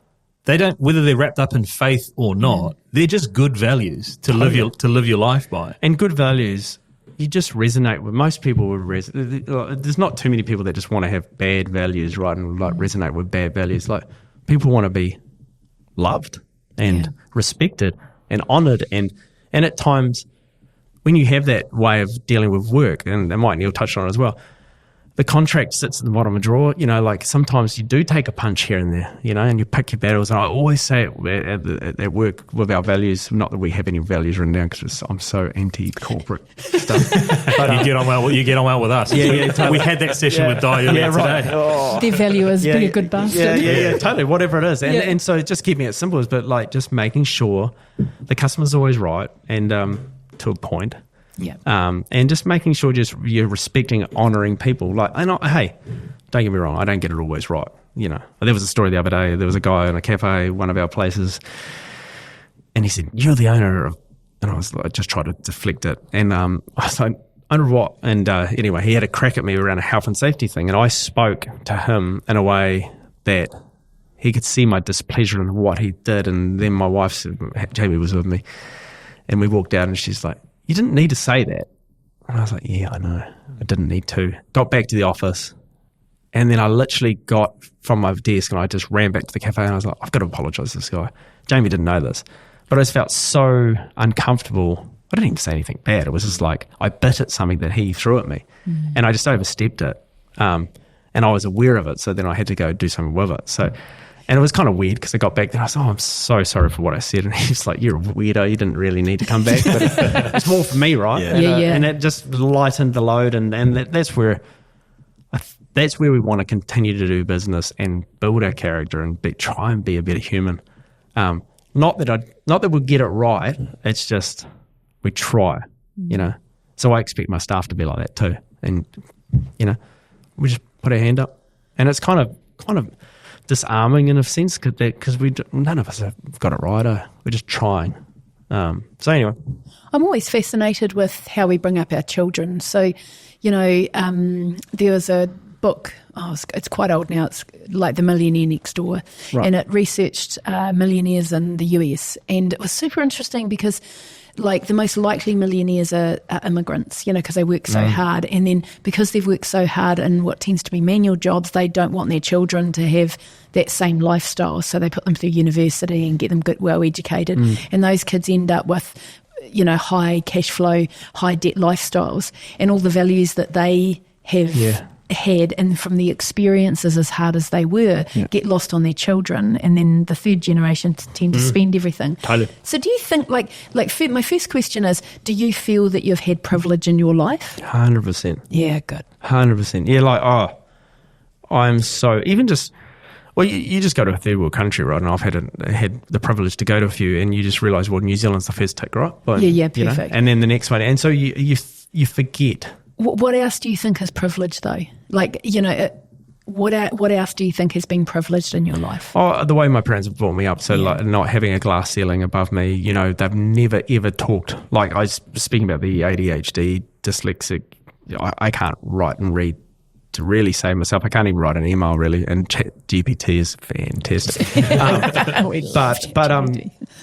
They don't, whether they're wrapped up in faith or not, they're just good values to live your life by. And good values, you just resonate with. Most people would resonate. There's not too many people that just want to have bad values, right? And like resonate with bad values. Like people want to be loved and respected and honoured, and at times when you have that way of dealing with work, and Mike Neale touched on it as well. The contract sits at the bottom of the drawer, like sometimes you do take a punch here and there, and you pick your battles. And I always say it at work with our values, not that we have any values written down because I'm so anti-corporate stuff. But you get on well with us. Yeah, totally. We had that session with Di earlier today. Oh. Their value is be a good bastard. Yeah, totally, whatever it is. And so just keeping it simple, but like just making sure the customer's always right and to a point. Yeah. And just making sure you're respecting, honouring people. Like, hey, don't get me wrong, I don't get it always right. There was a story the other day. There was a guy in a cafe, one of our places, and he said, "You're the owner of," and I just tried to deflect it. And I was like, "Owner of what?" And anyway, he had a crack at me around a health and safety thing, and I spoke to him in a way that he could see my displeasure in what he did. And then my wife said, Jamie was with me, and we walked out, and she's like, "You didn't need to say that." And I was like, "Yeah, I know. I didn't need to." Got back to the office, and then I literally got from my desk and I just ran back to the cafe and I was like, "I've got to apologise to this guy. Jamie didn't know this." But I just felt so uncomfortable. I didn't even say anything bad. It was just like I bit at something that he threw at me, and I just overstepped it. And I was aware of it, so then I had to go do something with it. So. And it was kind of weird because I got back there and I said, "Oh, I'm so sorry for what I said." And he's like, "You're a weirdo. You didn't really need to come back." But it's more for me, right? Yeah. And it just lightened the load. And that's where we want to continue to do business and build our character and try and be a better human. Not that we'll get it right. It's just we try, So I expect my staff to be like that too. And, we just put our hand up. And it's kind of disarming in a sense because none of us have got it right. We're just trying. So anyway, I'm always fascinated with how we bring up our children. So, there was a book. It's quite old now. It's like The Millionaire Next Door, right. And it researched millionaires in the US, and it was super interesting because. Like the most likely millionaires are immigrants, because they work so hard. And then because they've worked so hard in what tends to be manual jobs, they don't want their children to have that same lifestyle. So they put them through university and get them good, well educated. And those kids end up with, high cash flow, high debt lifestyles, and all the values that they have had, and from the experiences as hard as they were, get lost on their children, and then the third generation tend to spend everything. Totally. So do you think, my first question is, do you feel that you've had privilege in your life? 100%. Yeah, good. 100%. Yeah, I'm so, even just, well, you just go to a third world country, right? And I've had the privilege to go to a few, and you just realise, well, New Zealand's the first tick, right? But, perfect. And then the next one, and so you forget. What else do you think is privilege, though? What else do you think has been privileged in your life? Oh, the way my parents have brought me up. So, like, not having a glass ceiling above me. They've never ever talked. Like I was speaking about the ADHD, dyslexic. I can't write and read to really save myself. I can't even write an email really, and GPT is fantastic.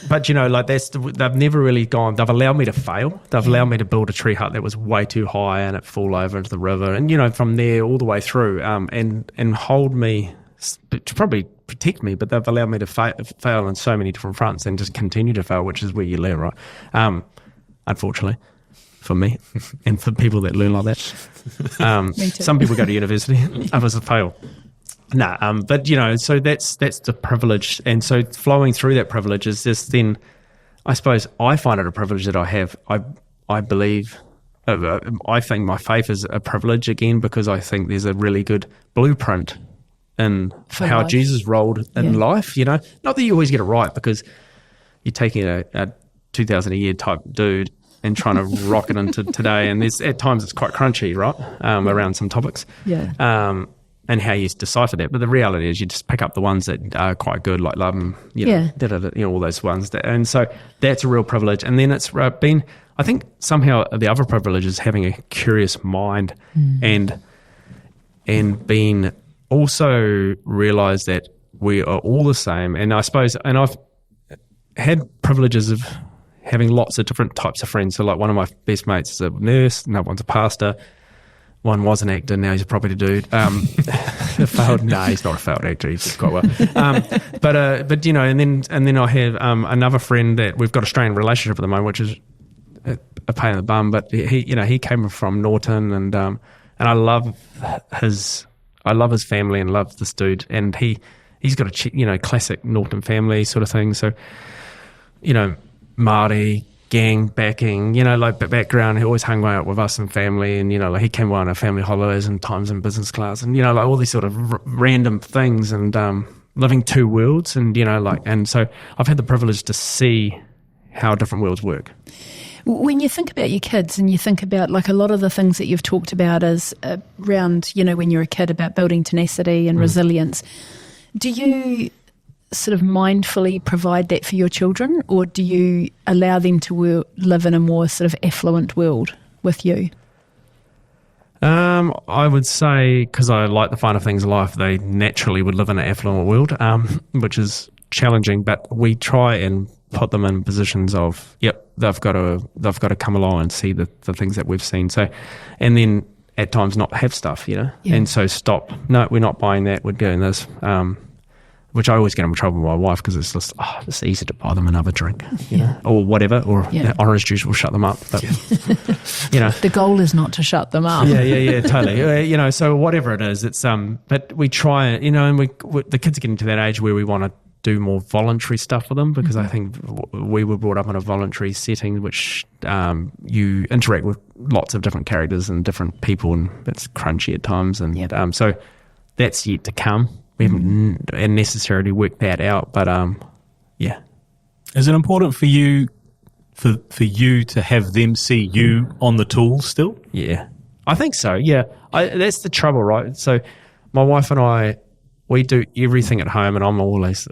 But they've never really gone. They've allowed me to fail. They've allowed me to build a tree hut that was way too high and it fall over into the river, and from there all the way through, and hold me, to probably protect me. But they've allowed me to fail in so many different fronts and just continue to fail, which is where you learn, right? Unfortunately. For me and for people that learn like that. Some people go to university, others fail. But so that's the privilege. And so flowing through that privilege is just then, I suppose I find it a privilege that I have. I believe I think my faith is a privilege again, because I think there's a really good blueprint in For how life. Jesus rolled in life, you know. Not that you always get it right, because you're taking a 2,000 a year type dude and trying to rock it into today, and there's at times it's quite crunchy, right, around some topics. Yeah. And how you decipher that. But the reality is you just pick up the ones that are quite good, like love and, you know, all those ones. And so that's a real privilege. And then it's been, I think somehow the other privilege is having a curious mind and being also realised that we are all the same. And I suppose, and I've had privileges of having lots of different types of friends. So like one of my best mates is a nurse, another one's a pastor. One was an actor, now he's a property dude. He's not a failed actor, he did quite well. But you know, and then I have another friend that we've got a strained relationship at the moment, which is a pain in the bum. But he came from Norton, and I love his family and love this dude, and he's got a classic Norton family sort of thing. So, you know, Māori gang backing, you know, like background. He always hung out with us and family, and you know, like he came on our family holidays and times in business class, and you know, like all these sort of random things, and living two worlds, and you know, like, and so I've had the privilege to see how different worlds work. When you think about your kids and you think about like a lot of the things that you've talked about as around, you know, when you're a kid about building tenacity and resilience, do you sort of mindfully provide that for your children, or do you allow them to live in a more sort of affluent world with you? I would say, because I like the finer things in life, they naturally would live in an affluent world, which is challenging, but we try and put them in positions of, they've got to come along and see the things that we've seen. So, and then at times not have stuff, you know, and so stop. No, we're not buying that. We're doing this. Which I always get in trouble with my wife, because it's just it's easy to buy them another drink, you know, or whatever, or orange juice will shut them up. But you know, the goal is not to shut them up. Yeah, totally. You know, so whatever it is, it's but we try, you know, and the kids are getting to that age where we want to do more voluntary stuff for them, because I think we were brought up in a voluntary setting, which you interact with lots of different characters and different people, and it's crunchy at times, and so that's yet to come. We haven't necessarily worked that out, but Is it important for you for you to have them see you on the tools still? Yeah, I think so. Yeah, that's the trouble, right? So my wife and I, we do everything at home, and I'm always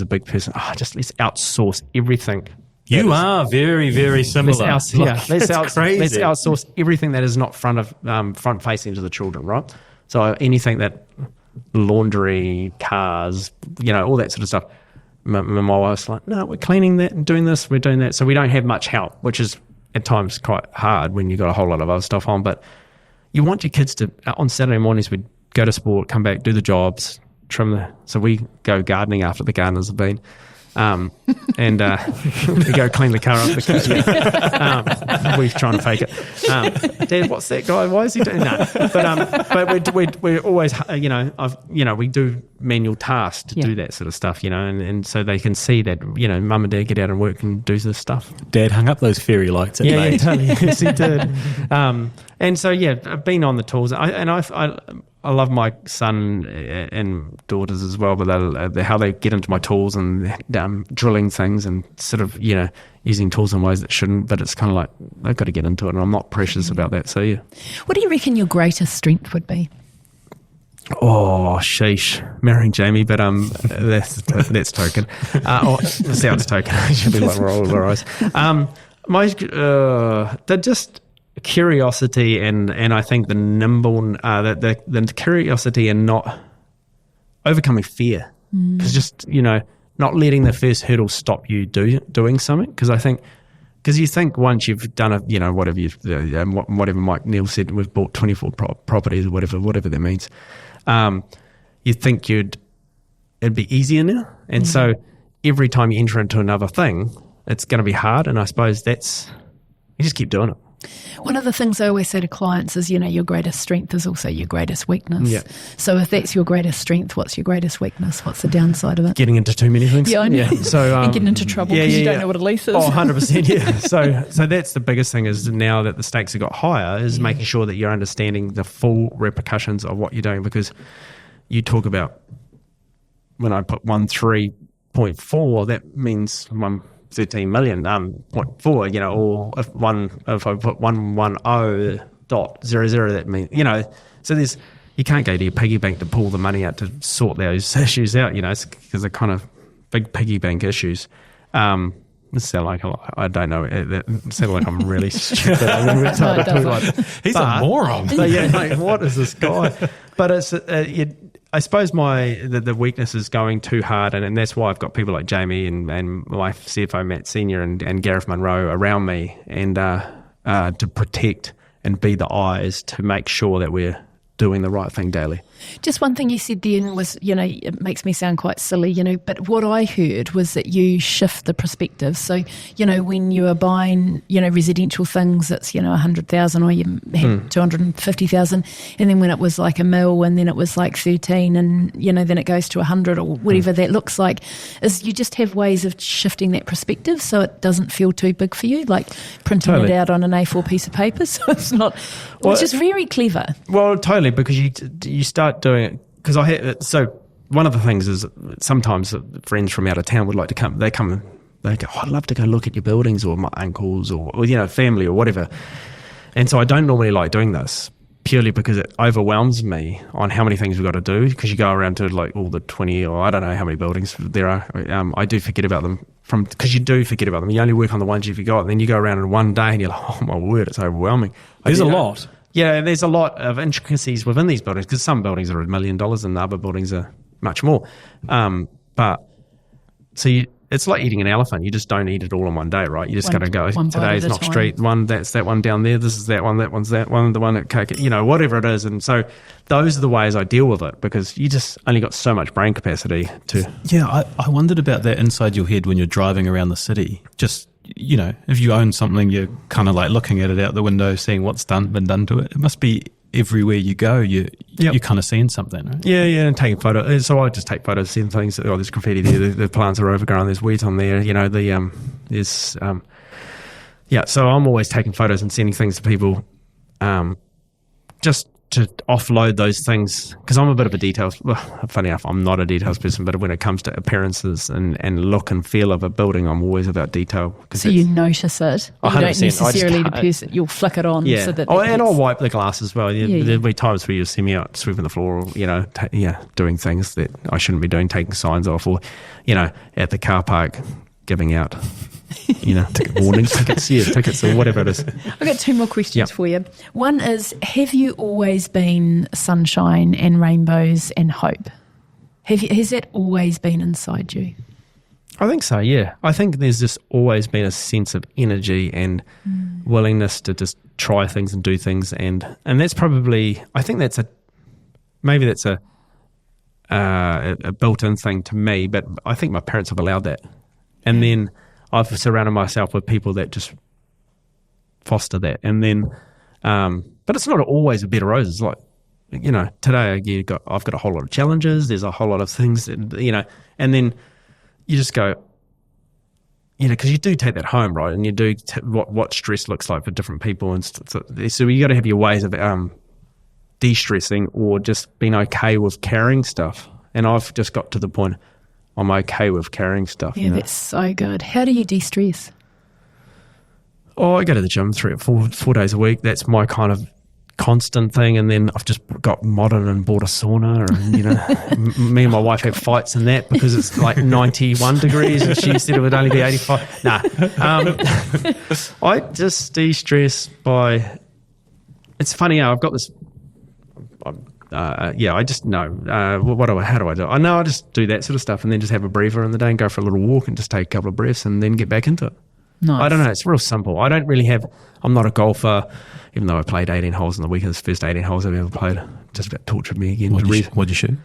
a big person. Just let's outsource everything. You are very, very similar. Let's outsource everything that is not front facing to the children, right? So anything that laundry, cars, you know, all that sort of stuff. My wife's like, no, we're cleaning that and doing this, we're doing that. So we don't have much help, which is at times quite hard when you've got a whole lot of other stuff on. But you want your kids to, on Saturday mornings, we'd go to sport, come back, do the jobs, so we go gardening after the gardeners have been. And we go clean the car up the kitchen. We're trying to fake it. Dad, what's that guy? Why is he doing that? But we always, we do manual tasks to do that sort of stuff, you know, and so they can see that, you know, mum and dad get out and work and do this stuff. Dad hung up those fairy lights at night. Yeah, totally. Yes, he did. And so, I've been on the tools. I love my son and daughters as well, but how they get into my tools and drilling things and sort of, you know, using tools in ways that shouldn't, but it's kind of like they've got to get into it, and I'm not precious about that. So, yeah. What do you reckon your greatest strength would be? Oh, sheesh. Marrying Jamie, but that's token. Sounds token. I should be like roll our eyes. They're just curiosity and I think the nimble, the curiosity and not overcoming fear. Because just, you know, not letting the first hurdle stop you doing something. Because you think once you've done whatever Mike Neale said, we've bought 24 properties or whatever that means. You think it'd be easier now. And so every time you enter into another thing, it's going to be hard. And I suppose you just keep doing it. One of the things I always say to clients is, your greatest strength is also your greatest weakness. Yeah. So if that's your greatest strength, what's your greatest weakness? What's the downside of it? Getting into too many things. Yeah, I know. Yeah. So, and getting into trouble because you don't know what a lease is. Oh, 100%, yeah. So that's the biggest thing is now that the stakes have got higher is making sure that you're understanding the full repercussions of what you're doing, because you talk about when I put 13.4, that means 13 million, 0.4, or if I put 110.00, that means, so you can't go to your piggy bank to pull the money out to sort those issues out, because they're kind of big piggy bank issues. This sound like I don't know. It sounds like I'm really stupid. He's a moron. But what is this guy? But it's I suppose the weakness is going too hard, and that's why I've got people like Jamie and my CFO Matt Senior and Gareth Munro around me, and to protect and be the eyes to make sure that we're doing the right thing daily. Just one thing you said then was, it makes me sound quite silly, but what I heard was that you shift the perspective. So, when you are buying, residential things, it's, 100,000 or you had 250,000. And then when it was like $1 million and then it was like 13 and, then it goes to 100 or whatever that looks like, is you just have ways of shifting that perspective so it doesn't feel too big for you, like printing it out on an A4 piece of paper. So it's not, which is very clever. Well, totally, because you start doing it, because so one of the things is sometimes friends from out of town would like to come, they go, I'd love to go look at your buildings, or my uncles or family or whatever, and so I don't normally like doing this purely because it overwhelms me on how many things we've got to do, because you go around to like all the 20 or I don't know how many buildings there are. I do forget about them because you do forget about them. You only work on the ones you've got, and then you go around in one day and you're like, oh my word, it's overwhelming. There's a lot. Yeah, there's a lot of intricacies within these buildings, because some buildings are $1 million and other buildings are much more. It's like eating an elephant. You just don't eat it all in one day, right? You just got to go, today's Knox Street, that's that one down there, this is that one's that one, the one at Coke, whatever it is. And so those are the ways I deal with it, because you just only got so much brain capacity to... Yeah, I wondered about that inside your head when you're driving around the city. Just, if you own something, you're kind of like looking at it out the window, seeing what's been done to it. It must be everywhere you go, you're kind of seeing something, right? Yeah, and taking photos. So I just take photos, seeing things. Oh, there's graffiti there. The plants are overgrown. There's weeds on there. So I'm always taking photos and sending things to people, just to offload those things, because I'm a bit of a details. Well, funny enough, I'm not a details person, but when it comes to appearances and look and feel of a building, I'm always about detail. So you notice it. You don't necessarily the person. You'll flick it on. Yeah. So that and I'll wipe the glass as well. There'll be times where you see me out sweeping the floor, or, doing things that I shouldn't be doing, taking signs off, or, at the car park giving out. Warning tickets or whatever it is. I've got two more questions for you. One is, have you always been sunshine and rainbows and hope? Has that always been inside you? I think so, yeah. I think there's just always been a sense of energy and willingness to just try things and do things, and that's probably, I think that's a built-in thing to me, but I think my parents have allowed that. And then I've surrounded myself with people that just foster that. And then, but it's not always a bed of roses. Like, today I've got a whole lot of challenges. There's a whole lot of things, and then you just go, because you do take that home, right? And you do what stress looks like for different people. And so you got to have your ways of de-stressing, or just being okay with carrying stuff. And I've just got to the point, I'm okay with carrying stuff. Yeah, that's so good. How do you de-stress? Oh, I go to the gym 3 or 4 days a week. That's my kind of constant thing. And then I've just got modern and bought a sauna. And, me and my wife have fights in that because it's like 91 degrees and she said it would only be 85. Nah. I just de-stress by... It's funny how I've got this... I just know. How do I do it? I know I just do that sort of stuff and then just have a breather in the day and go for a little walk and just take a couple of breaths and then get back into it. Nice. I don't know. It's real simple. I don't really have... I'm not a golfer, even though I played 18 holes in the weekend. It's the first 18 holes I've ever played. Just about tortured me again. What'd you shoot?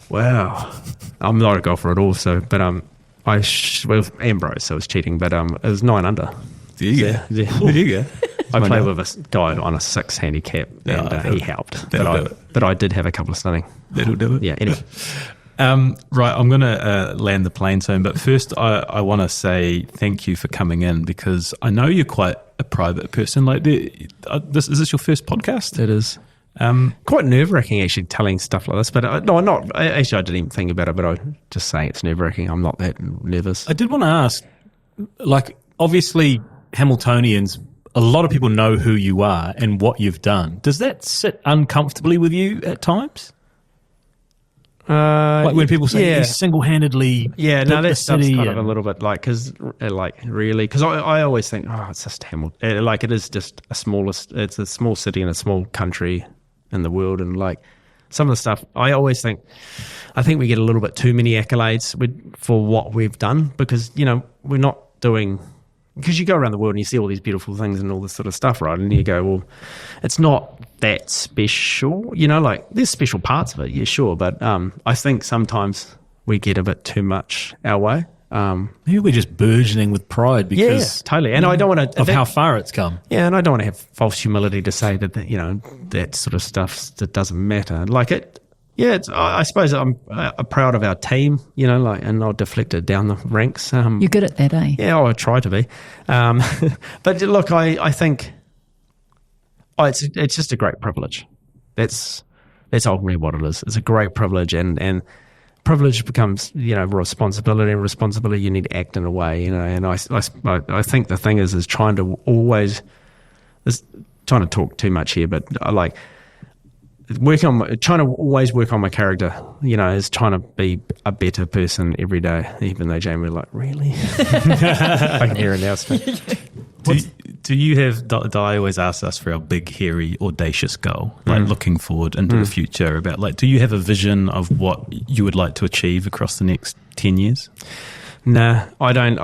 Wow. I'm not a golfer at all, so... But Ambrose, so it was cheating, but it was 9 under. There you go. Yeah. There you go. I played with a guy on a 6 handicap, and he helped. But I did have a couple of stunning. That'll do it. Yeah, anyway. Right, I'm going to land the plane soon, but first I want to say thank you for coming in, because I know you're quite a private person. Like, is this your first podcast? It is. Quite nerve-wracking actually telling stuff like this, but I didn't even think about it, but I just say it's nerve-wracking. I'm not that nervous. I did want to ask, like, obviously Hamiltonians, a lot of people know who you are and what you've done. Does that sit uncomfortably with you at times? Like when people say he's single-handedly that stuff's city kind of a little bit like, because I always think, it's just Hamilton, like it is just it's a small city in a small country in the world, and like some of the stuff I think we get a little bit too many accolades for what we've done, because we're not doing, because you go around the world and you see all these beautiful things and all this sort of stuff, right? And you go, well, it's not that special, like there's special parts of it, yeah, sure. But I think sometimes we get a bit too much our way. Maybe we're just burgeoning with pride because totally. And I don't want to, of how far it's come. Yeah, and I don't want to have false humility to say that that sort of stuff that doesn't matter. Like it. Yeah, I suppose I'm proud of our team, and I'll deflect it down the ranks. You're good at that, eh? Yeah, I try to be. But look, I think it's just a great privilege. That's ultimately what it is. It's a great privilege, and privilege becomes responsibility, and responsibility you need to act in a way, And I think the thing is trying to talk too much here, but I like. Trying to always work on my character, is trying to be a better person every day, even though Jamie was like, really? I can hear it now. Do you have, Di always asks us for our big, hairy, audacious goal, like looking forward into the future, about like, do you have a vision of what you would like to achieve across the next 10 years? Nah, I don't.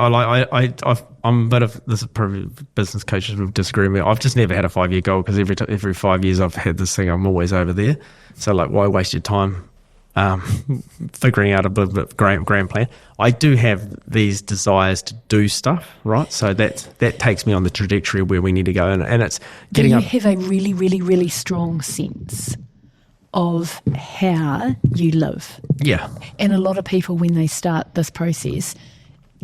I'm a bit of, this is probably business coaches will disagree with me. I've just never had a 5-year goal, because every 5 years I've had this thing, I'm always over there. So like, why waste your time figuring out a bit of a grand plan? I do have these desires to do stuff, right? So that takes me on the trajectory of where we need to go, and it's getting up. Do you have a really, really, really strong sense of how you live? Yeah. And a lot of people, when they start this process,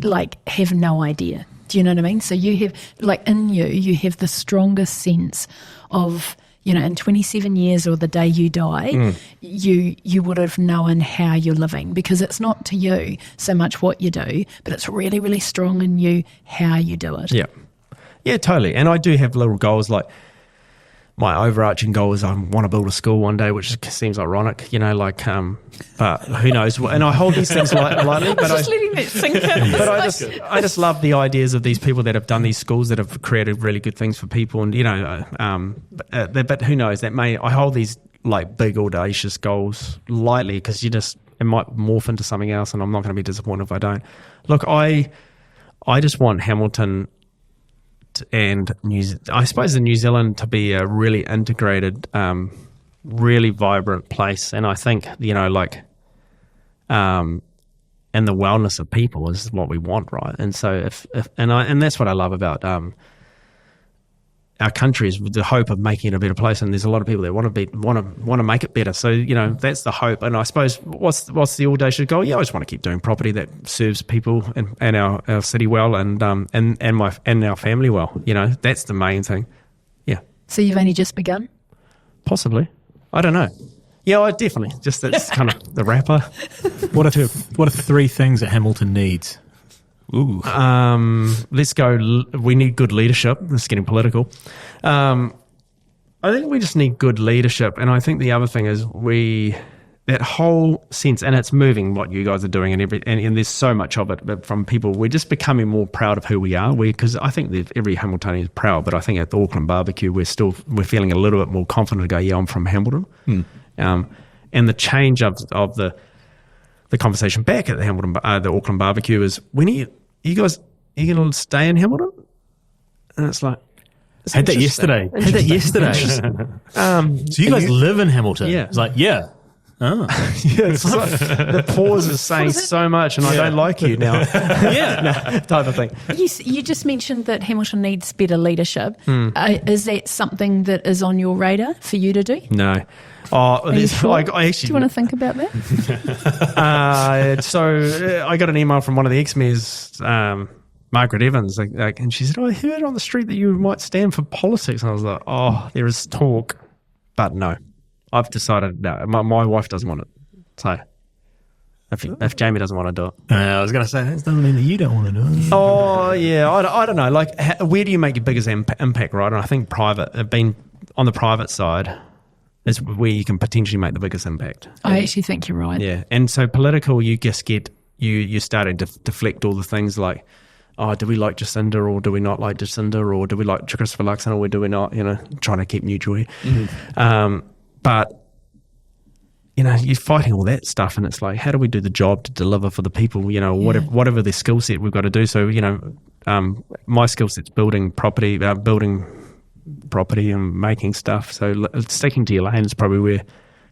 like, have no idea. Do you know what I mean? So you have, like, in you have the strongest sense of, in 27 years or the day you die, you would have known how you're living, because it's not to you so much what you do, but it's really, really strong in you how you do it. Yeah. Yeah, totally. And I do have little goals, like, my overarching goal is I want to build a school one day, which seems ironic, but who knows? And I hold these things lightly. But just letting that sink in. But I just love the ideas of these people that have done these schools that have created really good things for people. And, but who knows? I hold these like big audacious goals lightly, because it might morph into something else, and I'm not going to be disappointed if I don't. Look, I just want Hamilton and I suppose in New Zealand to be a really integrated, really vibrant place. And I think, and the wellness of people is what we want, right? And so and that's what I love about our country, is the hope of making it a better place. And there's a lot of people that want to make it better. So, that's the hope. And I suppose what's the audacious goal? Yeah, I just want to keep doing property that serves people and our city well, and our family well. That's the main thing. Yeah. So you've only just begun? Possibly. I don't know. Yeah, I definitely. Just that's kind of the wrapper. What are 3 things that Hamilton needs? Ooh. Let's go. We need good leadership. This is getting political. I think we just need good leadership, and I think the other thing is that whole sense, and it's moving what you guys are doing, and there's so much of it from people. We're just becoming more proud of who we are. Because I think that every Hamiltonian is proud, but I think at the Auckland barbecue we're feeling a little bit more confident to go, yeah, I'm from Hamilton. And the change of the conversation back at the Auckland barbecue is, you guys, are you going to stay in Hamilton? And it's like, had that yesterday. So you guys live in Hamilton? Yeah. It's like, yeah. Oh. The pause is saying so much, and I don't like you now. Type of thing. You just mentioned that Hamilton needs better leadership. Is that something that is on your radar for you to do? No. Are you sure? I actually, do you want to think about that? So I got an email from one of the ex-mayors, Margaret Evans, and she said, I heard on the street that you might stand for politics. And I was like, there is talk, but no. I've decided no. My wife doesn't want it. So if Jamie doesn't want to do it. I was going to say, that doesn't mean that you don't want to do it. Oh, yeah. I don't know. Like, where do you make your biggest impact, right? And I think being on the private side is where you can potentially make the biggest impact. I actually think you're right. Yeah. And so political, you just get, you're starting to deflect all the things like, do we like Jacinda or do we not like Jacinda, or do we like Christopher Luxon or do we not, trying to keep neutral here. But, you're fighting all that stuff, and it's like, how do we do the job to deliver for the people, whatever their skill set we've got to do. So, my skill set's building property and making stuff. So sticking to your lane is probably where,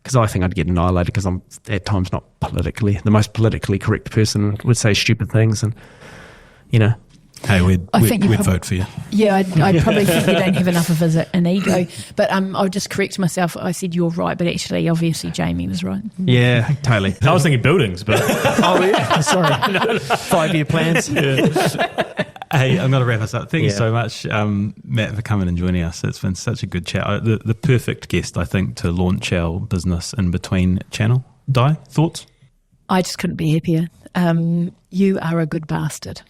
because I think I'd get annihilated because I'm at times not the most politically correct person, would say stupid things and, Hey, we'd vote for you. Yeah, I probably think you don't have enough of an ego. But I'll just correct myself. I said you're right, but actually, obviously, Jamie was right. Yeah, totally. I was thinking buildings, but... Sorry. 5-year plans. Hey, I'm going to wrap us up. Thank you so much, Matt, for coming and joining us. It's been such a good chat. The perfect guest, I think, to launch our business in between channel. Di, thoughts? I just couldn't be happier. You are a good bastard.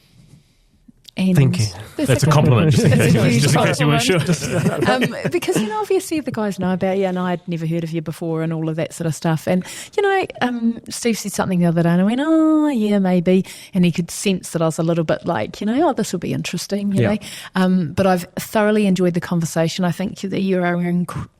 And thank you. That's a compliment, just in case you weren't sure. Because, obviously the guys know about you, and I'd never heard of you before and all of that sort of stuff. And, Steve said something the other day and I went, oh, yeah, maybe. And he could sense that I was a little bit like, this will be interesting, you know. But I've thoroughly enjoyed the conversation. I think that you are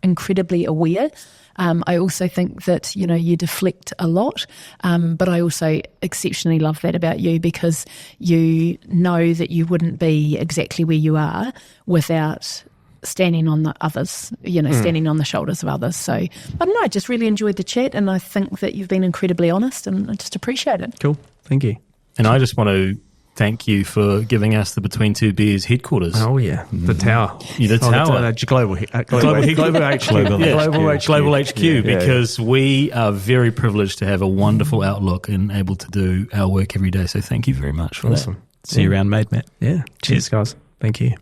incredibly aware. I also think that, you deflect a lot, but I also exceptionally love that about you, because you know that you wouldn't be exactly where you are without standing on the others, standing on the shoulders of others. So, I don't know, I just really enjoyed the chat, and I think that you've been incredibly honest, and I just appreciate it. Cool. Thank you. And I just want to thank you for giving us the Between Two Beers headquarters. Oh, yeah. The tower. The tower. Global HQ, because we are very privileged to have a wonderful outlook and able to do our work every day. So thank you very much for that. See you around, Matt. Yeah. Cheers, guys. Thank you.